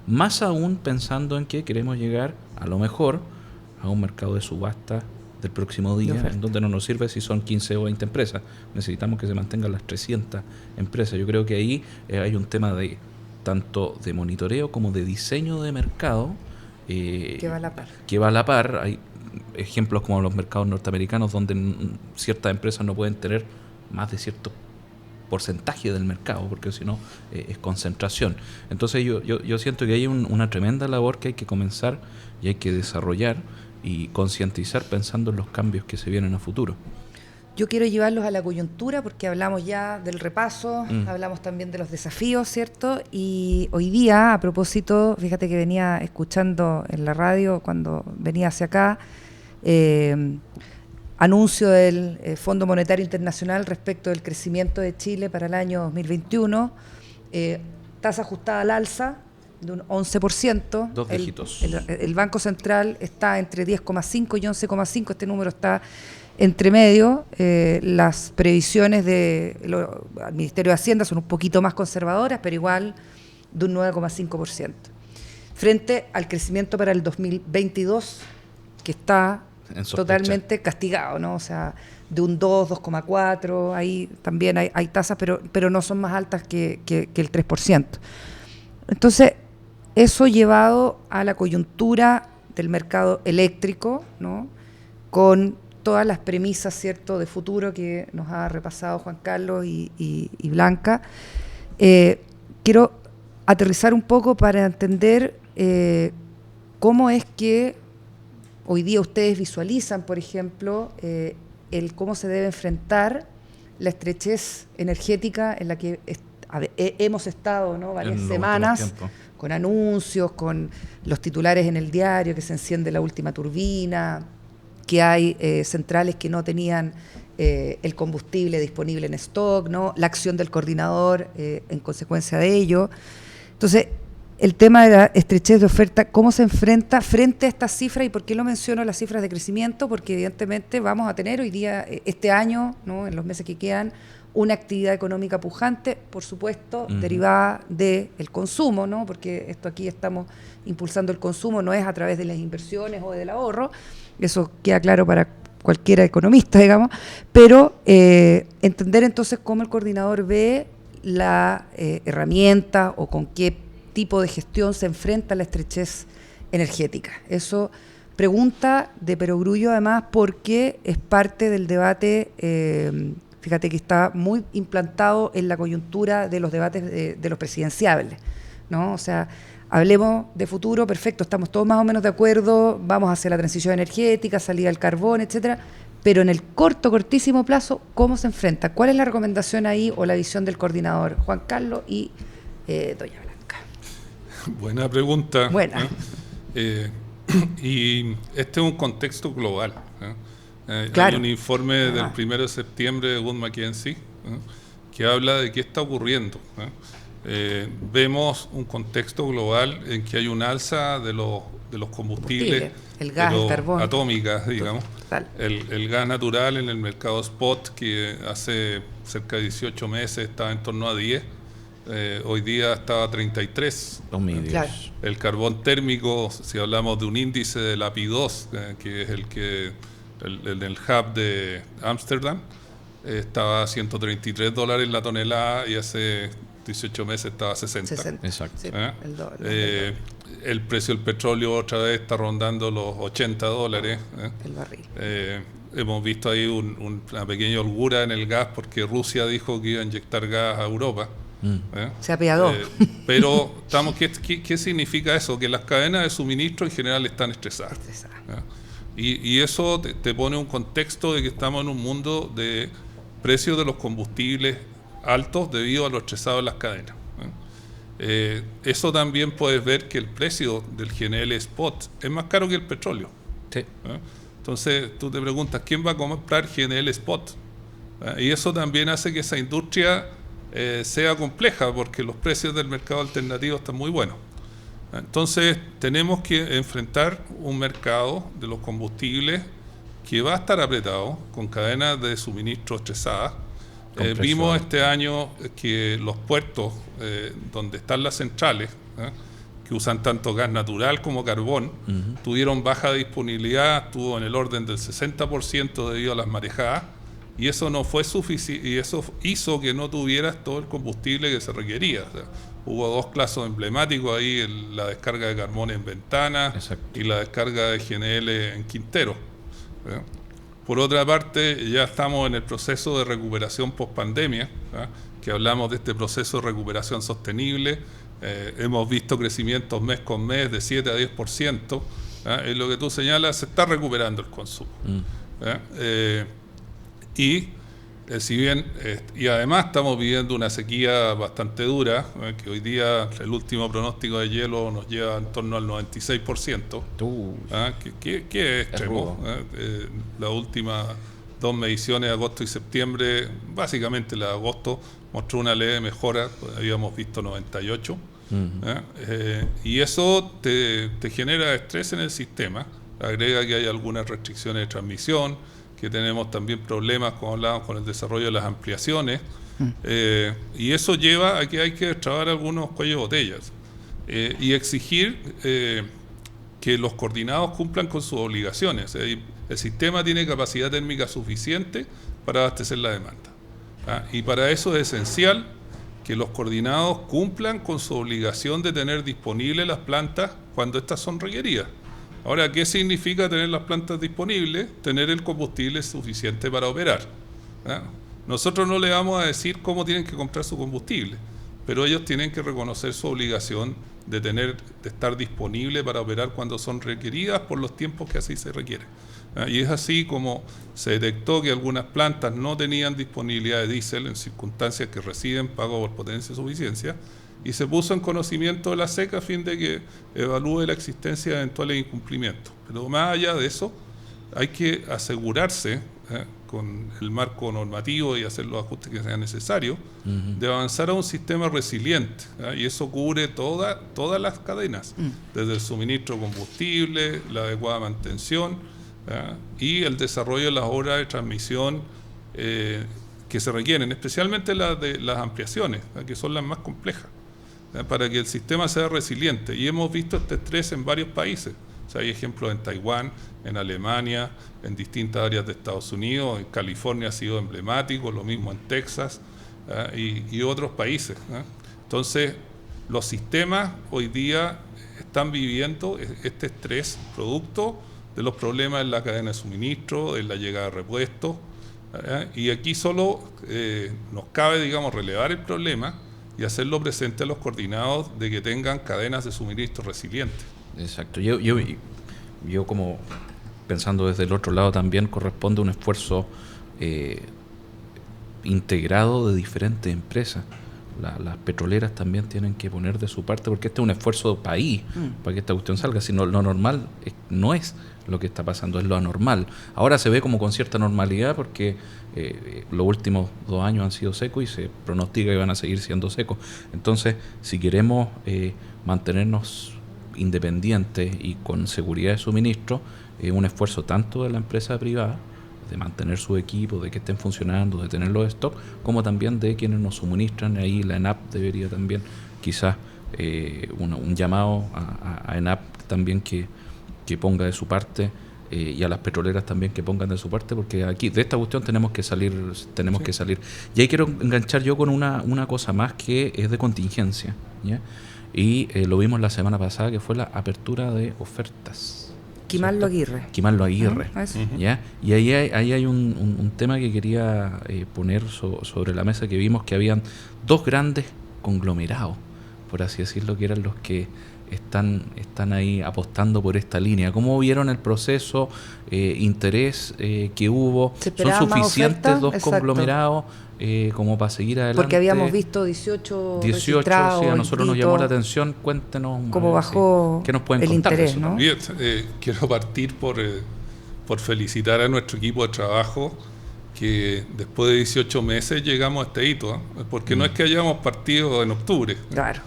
más aún pensando en que queremos llegar a lo mejor a un mercado de subasta del próximo día, en donde no nos sirve si son 15 o 20 empresas. Necesitamos que se mantengan las 300 empresas. Yo creo que ahí hay un tema de tanto de monitoreo como de diseño de mercado que va a la par. Que va a la par. Hay ejemplos como los mercados norteamericanos donde ciertas empresas no pueden tener más de cierto porcentaje del mercado, porque si no es concentración. Entonces yo siento que hay una tremenda labor que hay que comenzar y hay que desarrollar y concientizar pensando en los cambios que se vienen a futuro. Yo quiero llevarlos a la coyuntura porque hablamos ya del repaso, hablamos también de los desafíos, ¿cierto? Y hoy día, a propósito, fíjate que venía escuchando en la radio cuando venía hacia acá, anuncio del Fondo Monetario Internacional respecto del crecimiento de Chile para el año 2021, tasa ajustada al alza de un 11%. Dos dígitos. El Banco Central está entre 10,5 y 11,5, este número está entre medio. Las previsiones del Ministerio de Hacienda son un poquito más conservadoras, pero igual de un 9,5%. Frente al crecimiento para el 2022, que está totalmente castigado, ¿no? O sea, de un 2, 2,4, ahí también hay tasas, pero no son más altas que el 3%. Entonces, eso llevado a la coyuntura del mercado eléctrico, ¿no? Con todas las premisas, ¿cierto?, de futuro que nos ha repasado Juan Carlos y Blanca. Quiero aterrizar un poco para entender cómo es que hoy día ustedes visualizan, por ejemplo, el cómo se debe enfrentar la estrechez energética en la que hemos estado, ¿no?, varias semanas, con anuncios, con los titulares en el diario, que se enciende la última turbina, que hay centrales que no tenían el combustible disponible en stock, ¿no?, la acción del coordinador en consecuencia de ello. Entonces, el tema de la estrechez de oferta, ¿cómo se enfrenta frente a estas cifras? ¿Y por qué lo menciono las cifras de crecimiento? Porque evidentemente vamos a tener hoy día, este año, ¿no?, en los meses que quedan, una actividad económica pujante, por supuesto, derivada del consumo, ¿no? Porque esto aquí estamos impulsando el consumo, no es a través de las inversiones o del ahorro, eso queda claro para cualquiera economista, digamos, pero entender entonces cómo el coordinador ve la herramienta o con qué tipo de gestión se enfrenta a la estrechez energética. Eso pregunta de perogrullo, además, porque es parte del debate. Fíjate que está muy implantado en la coyuntura de los debates de los presidenciables, ¿no? O sea, hablemos de futuro, perfecto, estamos todos más o menos de acuerdo, vamos hacia la transición energética, salida del carbón, etcétera, pero en el cortísimo plazo, ¿cómo se enfrenta? ¿Cuál es la recomendación ahí o la visión del coordinador Juan Carlos y doña Blanca? Buena pregunta. Buena. Y este es un contexto global. Claro. Hay un informe del 1 de septiembre de Wood Mackenzie que habla de qué está ocurriendo. Vemos un contexto global en que hay un alza de los combustibles, el gas, el carbón, atómicas, digamos, el gas natural en el mercado spot, que hace cerca de 18 meses estaba en torno a 10, hoy día está a 33. Claro. El carbón térmico, si hablamos de un índice de la PI2, que es el del hub de Ámsterdam, estaba a $133 la tonelada y hace 18 meses estaba a 60. Exacto. Sí, el precio del petróleo otra vez está rondando los $80. El barril. Hemos visto ahí una pequeña holgura en el gas porque Rusia dijo que iba a inyectar gas a Europa. Se apiadó. Pero ¿qué significa eso? Que las cadenas de suministro en general están estresadas. Y eso te pone un contexto de que estamos en un mundo de precios de los combustibles altos debido a lo estresado de las cadenas. Eso también puedes ver que el precio del GNL Spot es más caro que el petróleo. Sí. Entonces tú te preguntas, ¿quién va a comprar GNL Spot? Y eso también hace que esa industria sea compleja porque los precios del mercado alternativo están muy buenos. Entonces tenemos que enfrentar un mercado de los combustibles que va a estar apretado, con cadenas de suministro estresadas. Vimos este año que los puertos donde están las centrales, que usan tanto gas natural como carbón, tuvieron baja disponibilidad, estuvo en el orden del 60% debido a las marejadas, y eso no fue suficiente, y eso hizo que no tuvieras todo el combustible que se requería. O sea, hubo dos casos emblemáticos ahí, la descarga de carbón en Ventana. Exacto. Y la descarga de GNL en Quintero. Por otra parte, ya estamos en el proceso de recuperación post-pandemia, que hablamos de este proceso de recuperación sostenible. Hemos visto crecimientos mes con mes de 7 a 10%. En lo que tú señalas, se está recuperando el consumo. Si bien, y además estamos viviendo una sequía bastante dura, que hoy día el último pronóstico de hielo nos lleva en torno al 96%, que es extremo. Las últimas dos mediciones de agosto y septiembre, básicamente la de agosto mostró una leve mejora, habíamos visto 98%, y eso te genera estrés en el sistema, agrega que hay algunas restricciones de transmisión, que tenemos también problemas, como hablábamos, con el desarrollo de las ampliaciones, y eso lleva a que hay que destrabar algunos cuellos de botellas y exigir que los coordinados cumplan con sus obligaciones. El sistema tiene capacidad térmica suficiente para abastecer la demanda, y para eso es esencial que los coordinados cumplan con su obligación de tener disponibles las plantas cuando estas son requeridas. Ahora, ¿qué significa tener las plantas disponibles? Tener el combustible suficiente para operar. Nosotros no le vamos a decir cómo tienen que comprar su combustible, pero ellos tienen que reconocer su obligación de estar disponible para operar cuando son requeridas por los tiempos que así se requiere. Y es así como se detectó que algunas plantas no tenían disponibilidad de diésel en circunstancias que reciben pago por potencia y suficiencia, y se puso en conocimiento de la SECA a fin de que evalúe la existencia de eventuales incumplimientos. Pero más allá de eso, hay que asegurarse, con el marco normativo y hacer los ajustes que sean necesarios, de avanzar a un sistema resiliente, y eso cubre todas las cadenas, desde el suministro de combustible, la adecuada mantención, y el desarrollo de las obras de transmisión que se requieren, especialmente las de las ampliaciones, que son las más complejas, para que el sistema sea resiliente. Y hemos visto este estrés en varios países. O sea, hay ejemplos en Taiwán, en Alemania, en distintas áreas de Estados Unidos, en California ha sido emblemático, lo mismo en Texas y otros países. Entonces, los sistemas hoy día están viviendo este estrés producto de los problemas en la cadena de suministro, en la llegada de repuestos, y aquí solo nos cabe, digamos, relevar el problema y hacerlo presente a los coordinados de que tengan cadenas de suministro resilientes. Exacto. Yo como pensando desde el otro lado también corresponde un esfuerzo integrado de diferentes empresas. Las petroleras también tienen que poner de su parte, porque este es un esfuerzo país para que esta cuestión salga. Si no, lo normal no es lo que está pasando, es lo anormal. Ahora se ve como con cierta normalidad porque los últimos 2 años han sido secos y se pronostica que van a seguir siendo secos. Entonces, si queremos mantenernos independientes y con seguridad de suministro, un esfuerzo tanto de la empresa privada, de mantener su equipo, de que estén funcionando, de tener los stock, como también de quienes nos suministran. Ahí la ENAP debería también, quizás, un llamado a ENAP también que ponga de su parte y a las petroleras también que pongan de su parte, porque aquí de esta cuestión tenemos que salir. Y ahí quiero enganchar yo con una cosa más que es de contingencia, ¿ya? Y lo vimos la semana pasada, que fue la apertura de ofertas. Quimarlo Aguirre. Quimarlo Aguirre, Eso. ¿ya? Y ahí hay un tema que quería poner sobre la mesa, que vimos que habían dos grandes conglomerados, por así decirlo, que eran los que están ahí apostando por esta línea. ¿Cómo vieron el proceso, interés que hubo? ¿Son suficientes dos conglomerados como para seguir adelante? Porque habíamos visto 18 registrados, sí, a nosotros nos llamó la atención. Cuéntenos cómo bajó ¿qué nos pueden el contar interés, de eso? ¿no? Bien, quiero partir por felicitar a nuestro equipo de trabajo, que después de 18 meses llegamos a este hito, porque no es que hayamos partido en octubre, Claro.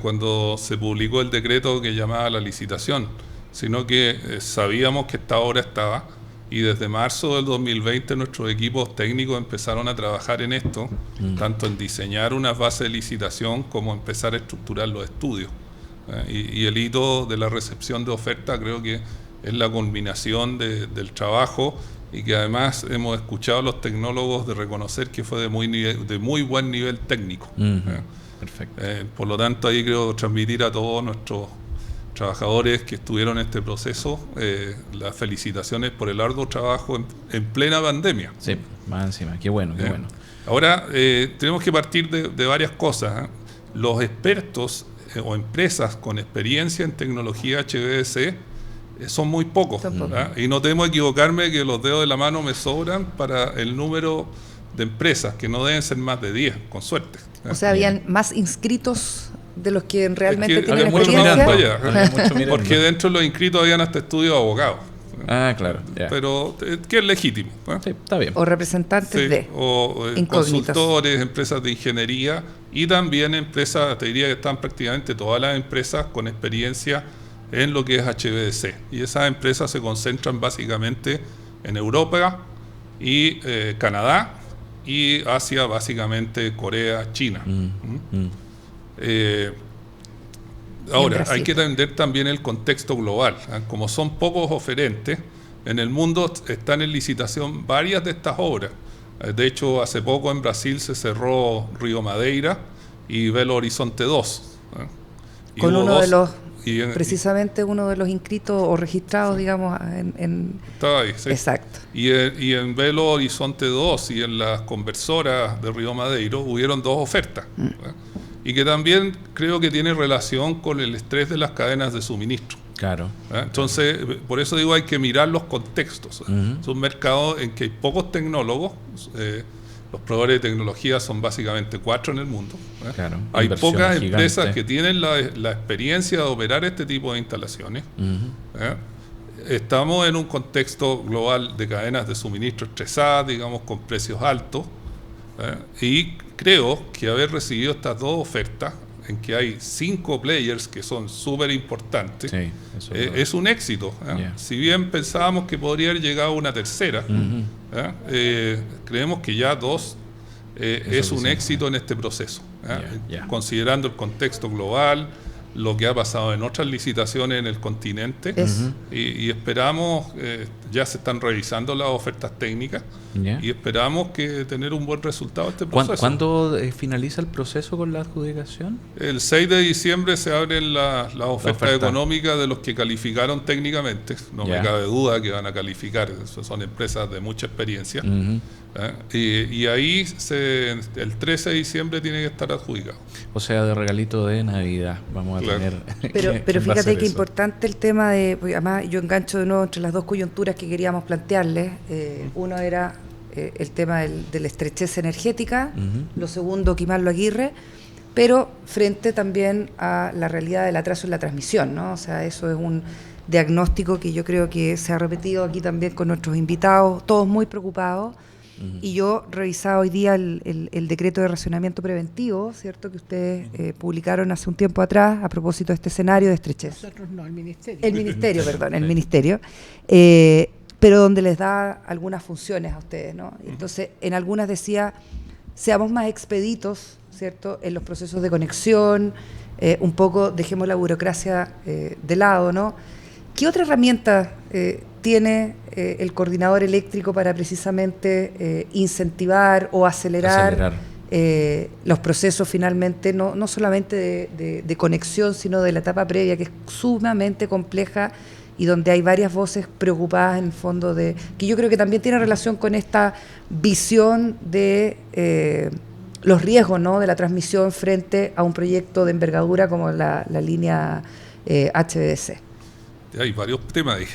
Cuando se publicó el decreto que llamaba la licitación, sino que sabíamos que esta obra estaba, y desde marzo del 2020 nuestros equipos técnicos empezaron a trabajar en esto, tanto en diseñar unas bases de licitación como empezar a estructurar los estudios. Y el hito de la recepción de oferta creo que es la culminación del trabajo, y que además hemos escuchado a los tecnólogos de reconocer que fue de muy buen nivel técnico. Perfecto. Por lo tanto, ahí creo transmitir a todos nuestros trabajadores que estuvieron en este proceso las felicitaciones por el arduo trabajo en plena pandemia. Sí, más encima, qué bueno, qué bueno. Ahora, tenemos que partir de varias cosas. Los expertos o empresas con experiencia en tecnología HVDC son muy pocos. Y no temo equivocarme, que los dedos de la mano me sobran para el número de empresas, que no deben ser más de 10, con suerte. O sea, habían más inscritos de los que realmente Es que tienen había mucho experiencia. mirando allá, porque dentro de los inscritos habían hasta estudios de abogados. Ah, claro. Ya. Pero que es legítimo. Sí, está bien. O representantes de o incógnitos. consultores, empresas de ingeniería, y también empresas, te diría que están prácticamente todas las empresas con experiencia en lo que es HVDC. Y esas empresas se concentran básicamente en Europa y Canadá, y Asia, básicamente Corea, China. Ahora, hay que entender también el contexto global. Como son pocos oferentes, en el mundo están en licitación varias de estas obras. De hecho, hace poco en Brasil se cerró Río Madeira y Belo Horizonte 2. Con uno de los, precisamente uno de los inscritos o registrados, digamos, Estaba ahí, sí. Exacto. Y en Belo Horizonte 2 y en las conversoras de Río Madeiro hubieron dos ofertas. Y que también creo que tiene relación con el estrés de las cadenas de suministro. Claro. Entonces, por eso digo, hay que mirar los contextos. Es un mercado en que hay pocos tecnólogos. Los proveedores de tecnología son básicamente 4 en el mundo. Claro, hay pocas gigante. empresas que tienen la experiencia de operar este tipo de instalaciones. Estamos en un contexto global de cadenas de suministro estresadas, digamos, con precios altos. Y creo que haber recibido estas dos ofertas, en que hay 5 players que son súper importantes, Sí, es un éxito. Si bien pensábamos que podría haber llegado una tercera, creemos que ya 2 es un éxito en este proceso, considerando el contexto global, lo que ha pasado en otras licitaciones en el continente, y esperamos, ya se están revisando las ofertas técnicas, y esperamos que tener un buen resultado de este proceso. ¿Cuándo finaliza el proceso con la adjudicación? El 6 de diciembre se abren las ofertas económicas de los que calificaron técnicamente. No me cabe duda que van a calificar, son empresas de mucha experiencia. Y ahí el 13 de diciembre tiene que estar adjudicado. O sea, de regalito de Navidad vamos a tener. Pero fíjate que importante el tema de, porque además yo engancho de nuevo entre las dos coyunturas que queríamos plantearles. Uno era el tema de la estrechez energética, lo segundo, Quimarlo Aguirre, pero frente también a la realidad del atraso en la transmisión, ¿no? O sea, eso es un diagnóstico que yo creo que se ha repetido aquí también con nuestros invitados, todos muy preocupados. Y yo revisaba hoy día el decreto de racionamiento preventivo, ¿cierto?, que ustedes publicaron hace un tiempo atrás a propósito de este escenario de estrechez. Nosotros no, el Ministerio. El Ministerio, perdón, el Ministerio. Pero donde les da algunas funciones a ustedes, ¿no? Entonces, en algunas decía, seamos más expeditos, ¿cierto?, en los procesos de conexión, un poco dejemos la burocracia de lado, ¿no? ¿Qué otra herramienta tiene el coordinador eléctrico para precisamente incentivar o acelerar. Los procesos finalmente, no solamente de conexión, sino de la etapa previa, que es sumamente compleja y donde hay varias voces preocupadas en el fondo, que yo creo que también tiene relación con esta visión de los riesgos, ¿no?, de la transmisión frente a un proyecto de envergadura como la línea HVDC. Hay varios temas ahí.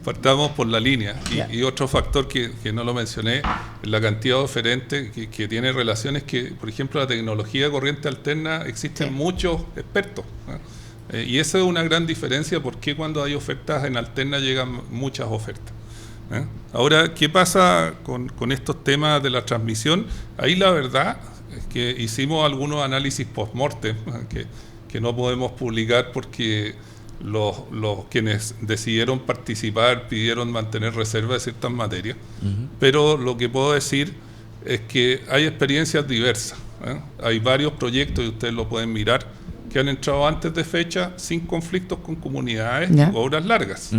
Partamos por la línea. Y otro factor que no lo mencioné, la cantidad de oferentes que tiene relaciones que, por ejemplo, la tecnología de corriente alterna, existen muchos expertos, ¿no? Y esa es una gran diferencia, porque cuando hay ofertas en alterna llegan muchas ofertas. Ahora, ¿qué pasa con estos temas de la transmisión? Ahí la verdad es que hicimos algunos análisis post-mortem que no podemos publicar porque los quienes decidieron participar pidieron mantener reserva de ciertas materias, pero lo que puedo decir es que hay experiencias diversas. Hay varios proyectos, y ustedes lo pueden mirar, que han entrado antes de fecha sin conflictos con comunidades, obras largas,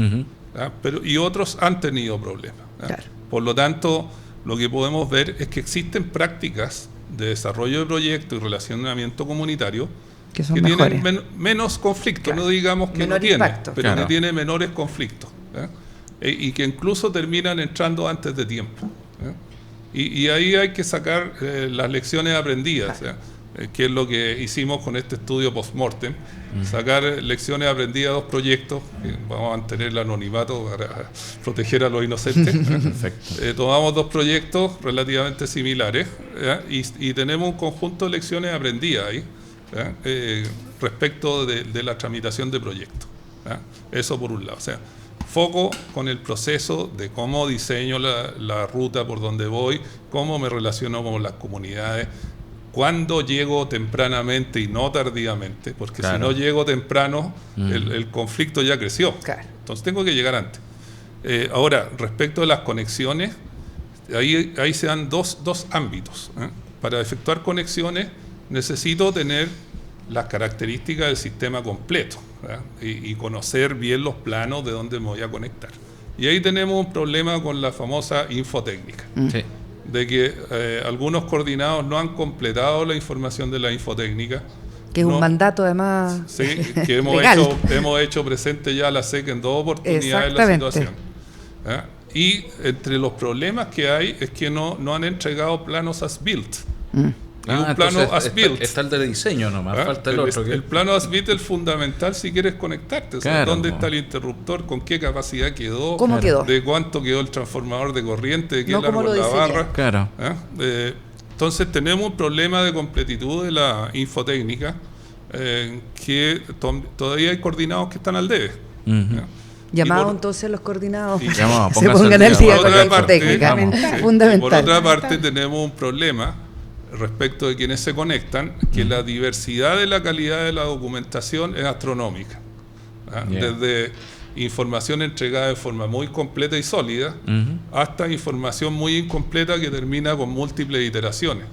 y otros han tenido problemas. Claro. Por lo tanto, lo que podemos ver es que existen prácticas de desarrollo de proyectos y relacionamiento comunitario que tienen menos conflictos, no digamos que no tiene, pero que tiene menores conflictos, y que incluso terminan entrando antes de tiempo. Y ahí hay que sacar las lecciones aprendidas, que es lo que hicimos con este estudio post-mortem, sacar lecciones aprendidas de dos proyectos, que vamos a mantener el anonimato para proteger a los inocentes. Tomamos dos proyectos relativamente similares, y tenemos un conjunto de lecciones aprendidas ahí, respecto de la tramitación de proyectos. Eso por un lado. O sea, foco con el proceso de cómo diseño la ruta por donde voy, cómo me relaciono con las comunidades, cuándo llego tempranamente y no tardíamente, porque si no llego temprano, el conflicto ya creció. Entonces tengo que llegar antes. Ahora, respecto a las conexiones, ahí se dan dos ámbitos. Para efectuar conexiones necesito tener las características del sistema completo, y conocer bien los planos de dónde me voy a conectar. Y ahí tenemos un problema con la famosa infotécnica, de que algunos coordinados no han completado la información de la infotécnica. Que es un mandato además. Sí, que hemos hecho presente ya a la SEC en dos oportunidades la situación. Y entre los problemas que hay es que no han entregado planos as-built. Un plano as-built. Está el de diseño nomás, falta el otro. El plano as-built es fundamental si quieres conectarte. O sea, dónde está el interruptor, con qué capacidad quedó, ¿cómo quedó? De cuánto quedó el transformador de corriente, de qué largo la barra. Entonces tenemos un problema de completitud de la infotécnica, que todavía hay coordinados que están al debe. Llamados entonces los coordinados se pongan al día con la infotécnica. Fundamental. Por otra parte tenemos un problema respecto de quienes se conectan, que la diversidad de la calidad de la documentación es astronómica. Desde información entregada de forma muy completa y sólida, hasta información muy incompleta que termina con múltiples iteraciones.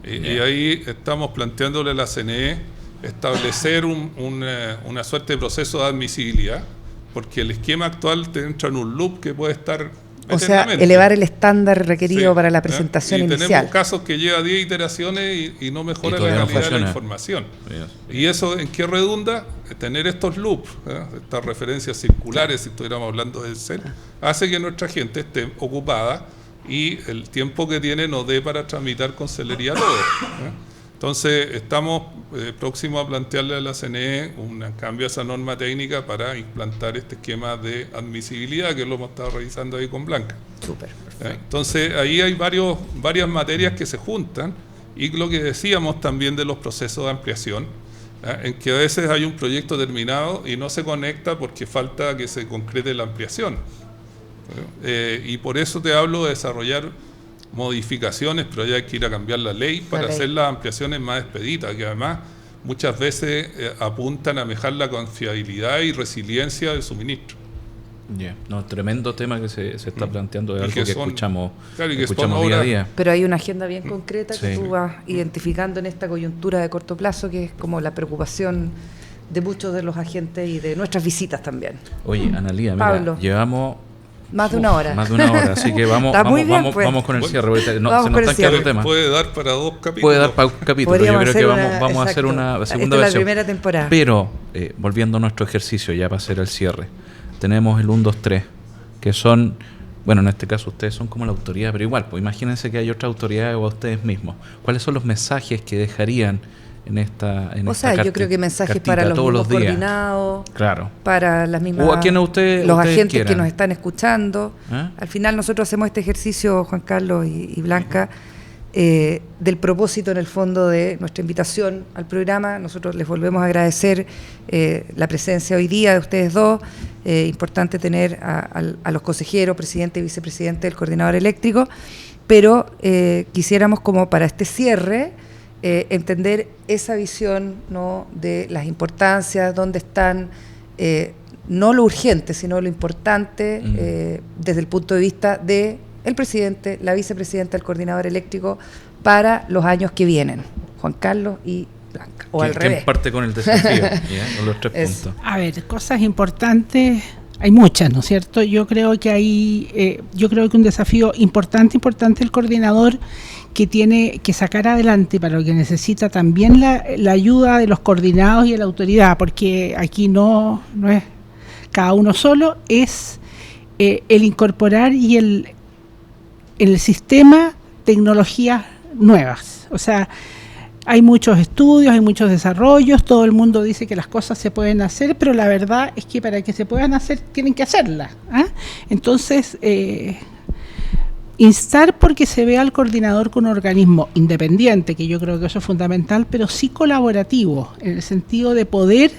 Y ahí estamos planteándole a la CNE establecer una suerte de proceso de admisibilidad, porque el esquema actual te entra en un loop que puede estar... O sea, elevar el estándar requerido para la presentación inicial. Tenemos casos que lleva 10 iteraciones y no mejora la calidad de la información. ¿Y eso en qué redunda? Tener estos loops, estas referencias circulares, si estuviéramos hablando del CEL, hace que nuestra gente esté ocupada y el tiempo que tiene nos dé para tramitar con celeridad todo. Entonces, estamos próximos a plantearle a la CNE un cambio a esa norma técnica para implantar este esquema de admisibilidad, que lo hemos estado revisando ahí con Blanca. Súper. Entonces, ahí hay varias materias que se juntan, y lo que decíamos también de los procesos de ampliación, en que a veces hay un proyecto terminado y no se conecta porque falta que se concrete la ampliación. Y por eso te hablo de desarrollar modificaciones, pero ya hay que ir a cambiar la ley para hacer las ampliaciones más expeditas, que además muchas veces apuntan a mejorar la confiabilidad y resiliencia del suministro. No, tremendo tema que se está planteando, de algo que escuchamos escuchamos día a día. Pero hay una agenda bien concreta que tú vas identificando en esta coyuntura de corto plazo, que es como la preocupación de muchos de los agentes y de nuestras visitas también. Oye, Analía, mira, Pablo. llevamos Más de una hora. Más de una hora, así que vamos con el cierre. Se nos están quedando temas. Puede dar para 2 capítulos. Puede dar para un capítulo. Yo creo que vamos a hacer una segunda versión. Esta es la primera temporada. Pero, volviendo a nuestro ejercicio, ya para hacer el cierre, tenemos el 1, 2, 3, que son, bueno, en este caso ustedes son como la autoridad, pero igual, pues imagínense que hay otra autoridad o a ustedes mismos. ¿Cuáles son los mensajes que dejarían en esta yo creo que mensajes para los mismos coordinados, claro, para las mismas, o a quien los agentes quieran, que nos están escuchando. Al final nosotros hacemos este ejercicio, Juan Carlos y Blanca, del propósito en el fondo de nuestra invitación al programa. Nosotros les volvemos a agradecer la presencia hoy día de ustedes dos. Importante tener a los consejeros, presidente y vicepresidente del coordinador eléctrico, pero quisiéramos, como para este cierre, entender esa visión, ¿no?, de las importancias, dónde están, no lo urgente, sino lo importante desde el punto de vista de el presidente, la vicepresidenta del coordinador eléctrico para los años que vienen. Juan Carlos y Blanca, o al revés. ¿Quién parte con el desafío? Con los 3 puntos. A ver, cosas importantes, hay muchas, ¿no es cierto? Yo creo que un desafío importante el coordinador, que tiene que sacar adelante, para lo que necesita también la ayuda de los coordinados y de la autoridad, porque aquí no es cada uno solo, es el incorporar y el sistema tecnologías nuevas. O sea, hay muchos estudios, hay muchos desarrollos, todo el mundo dice que las cosas se pueden hacer, pero la verdad es que para que se puedan hacer tienen que hacerlas. Entonces, instar porque se vea al coordinador con un organismo independiente, que yo creo que eso es fundamental, pero sí colaborativo, en el sentido de poder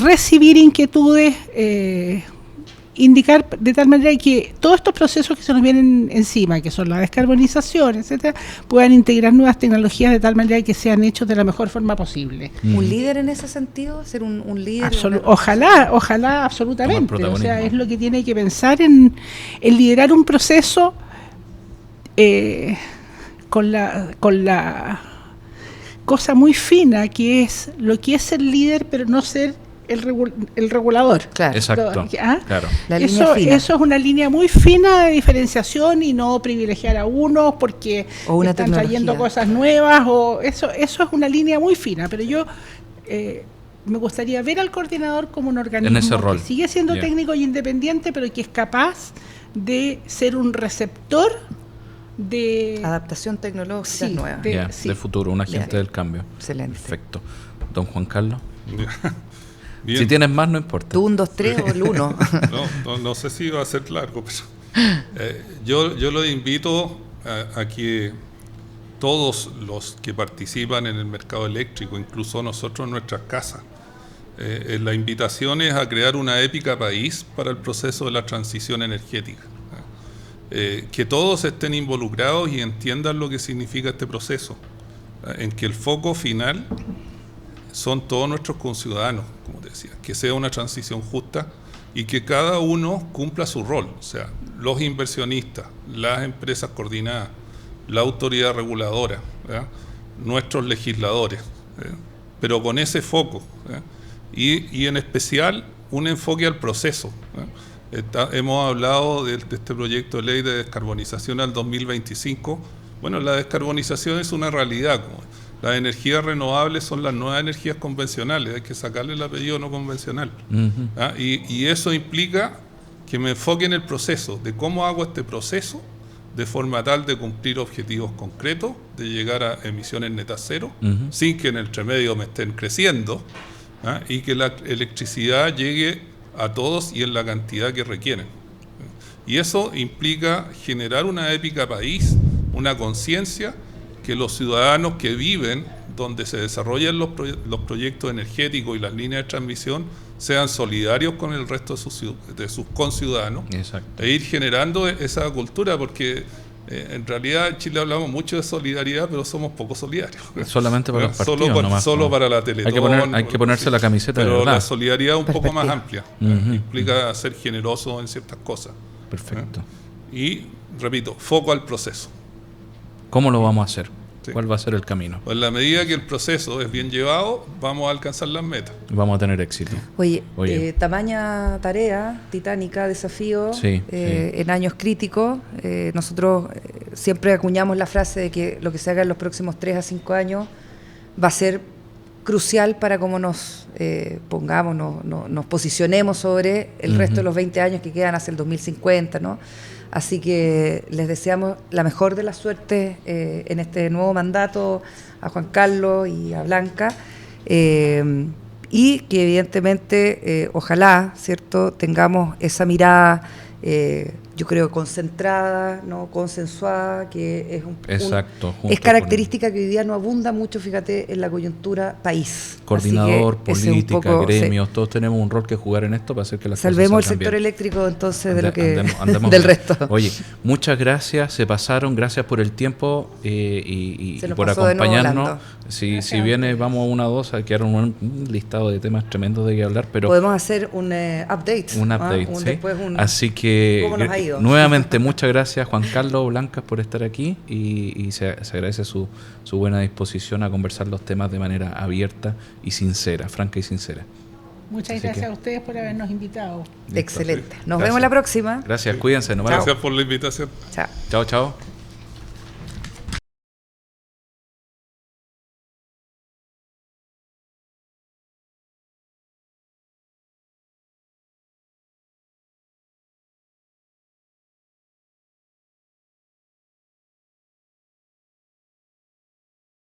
recibir inquietudes, indicar de tal manera que todos estos procesos que se nos vienen encima, que son la descarbonización, etcétera, puedan integrar nuevas tecnologías de tal manera que sean hechos de la mejor forma posible. ¿Un líder en ese sentido? ¿Ser un líder? Ojalá, absolutamente. O sea, es lo que tiene que pensar en liderar un proceso con la cosa muy fina que es lo que es ser líder, pero no ser el regulador. Claro. Exacto. Claro. Eso es una línea muy fina de diferenciación y no privilegiar a unos porque están trayendo cosas nuevas, o eso es una línea muy fina, pero yo me gustaría ver al coordinador como un organismo en ese rol, que sigue siendo técnico y independiente, pero que es capaz de ser un receptor de adaptación tecnológica nueva. De futuro, un agente del cambio. Excelente. Perfecto. Don Juan Carlos. Bien. Si tienes más, no importa. Tú 1, 2, 3 o el 1. No sé si va a ser largo, pero yo lo invito a que todos los que participan en el mercado eléctrico, incluso nosotros en nuestras casas, la invitación es a crear una épica país para el proceso de la transición energética. Que todos estén involucrados y entiendan lo que significa este proceso, en que el foco final son todos nuestros conciudadanos, como te decía, que sea una transición justa y que cada uno cumpla su rol, o sea, los inversionistas, las empresas coordinadas, la autoridad reguladora, ¿verdad?, nuestros legisladores, pero con ese foco, y en especial un enfoque al proceso. Hemos hablado de este proyecto de ley de descarbonización al 2025. Bueno, la descarbonización es una realidad. Las energías renovables son las nuevas energías convencionales, hay que sacarle el apellido no convencional. Y eso implica que me enfoque en el proceso, de cómo hago este proceso de forma tal de cumplir objetivos concretos, de llegar a emisiones netas cero, sin que en el entremedio me estén creciendo, y que la electricidad llegue a todos y en la cantidad que requieren. Y eso implica generar una épica país, una conciencia que los ciudadanos que viven donde se desarrollan los proyectos energéticos y las líneas de transmisión sean solidarios con el resto de sus conciudadanos. Exacto. E ir generando esa cultura, porque en realidad en Chile hablamos mucho de solidaridad, pero somos poco solidarios. Solamente para los partidos. Solo para la Teletón. Hay que ponerse la camiseta de verdad. Pero la solidaridad es un poco más amplia. Implica ser generoso en ciertas cosas. Perfecto. Y, repito, foco al proceso. ¿Cómo lo vamos a hacer? Sí. ¿Cuál va a ser el camino? Pues en la medida que el proceso es bien llevado, vamos a alcanzar las metas. Vamos a tener éxito. Oye, Oye. Tamaña tarea, titánica, desafío, Sí, en años críticos. Nosotros siempre acuñamos la frase de que lo que se haga en los próximos 3 a 5 años va a ser crucial para cómo nos pongamos, nos posicionemos sobre el resto de los 20 años que quedan hacia el 2050, ¿no? Así que les deseamos la mejor de las suertes en este nuevo mandato a Juan Carlos y a Blanca, y que evidentemente ojalá, ¿cierto?, tengamos esa mirada, yo creo, concentrada, no consensuada, que es Exacto, es característica que hoy día no abunda mucho, fíjate, en la coyuntura país. Coordinador, Así que ese es un política, poco, gremios, todos tenemos un rol que jugar en esto para hacer que las salvemos el cosas salgan sector bien. eléctrico entonces de lo que Andemos del bien. resto. Oye, muchas gracias, se pasaron, gracias por el tiempo y Se nos por pasó de nuevo acompañarnos. volando. Si viene, vamos a una dos, quedaron un listado de temas tremendos de que hablar, pero Podemos hacer un update. un ¿ah? update, ¿sí? Después Así que ¿cómo nos ha ido? nuevamente muchas gracias Juan Carlos Blancas por estar aquí y se agradece su buena disposición a conversar los temas de manera abierta y sincera, franca y sincera. Muchas Así gracias que- a ustedes por habernos invitado. Excelente. Nos Gracias. vemos la próxima. Gracias, cuídense, nos vemos. Gracias por la invitación. Chao. Chao, chao.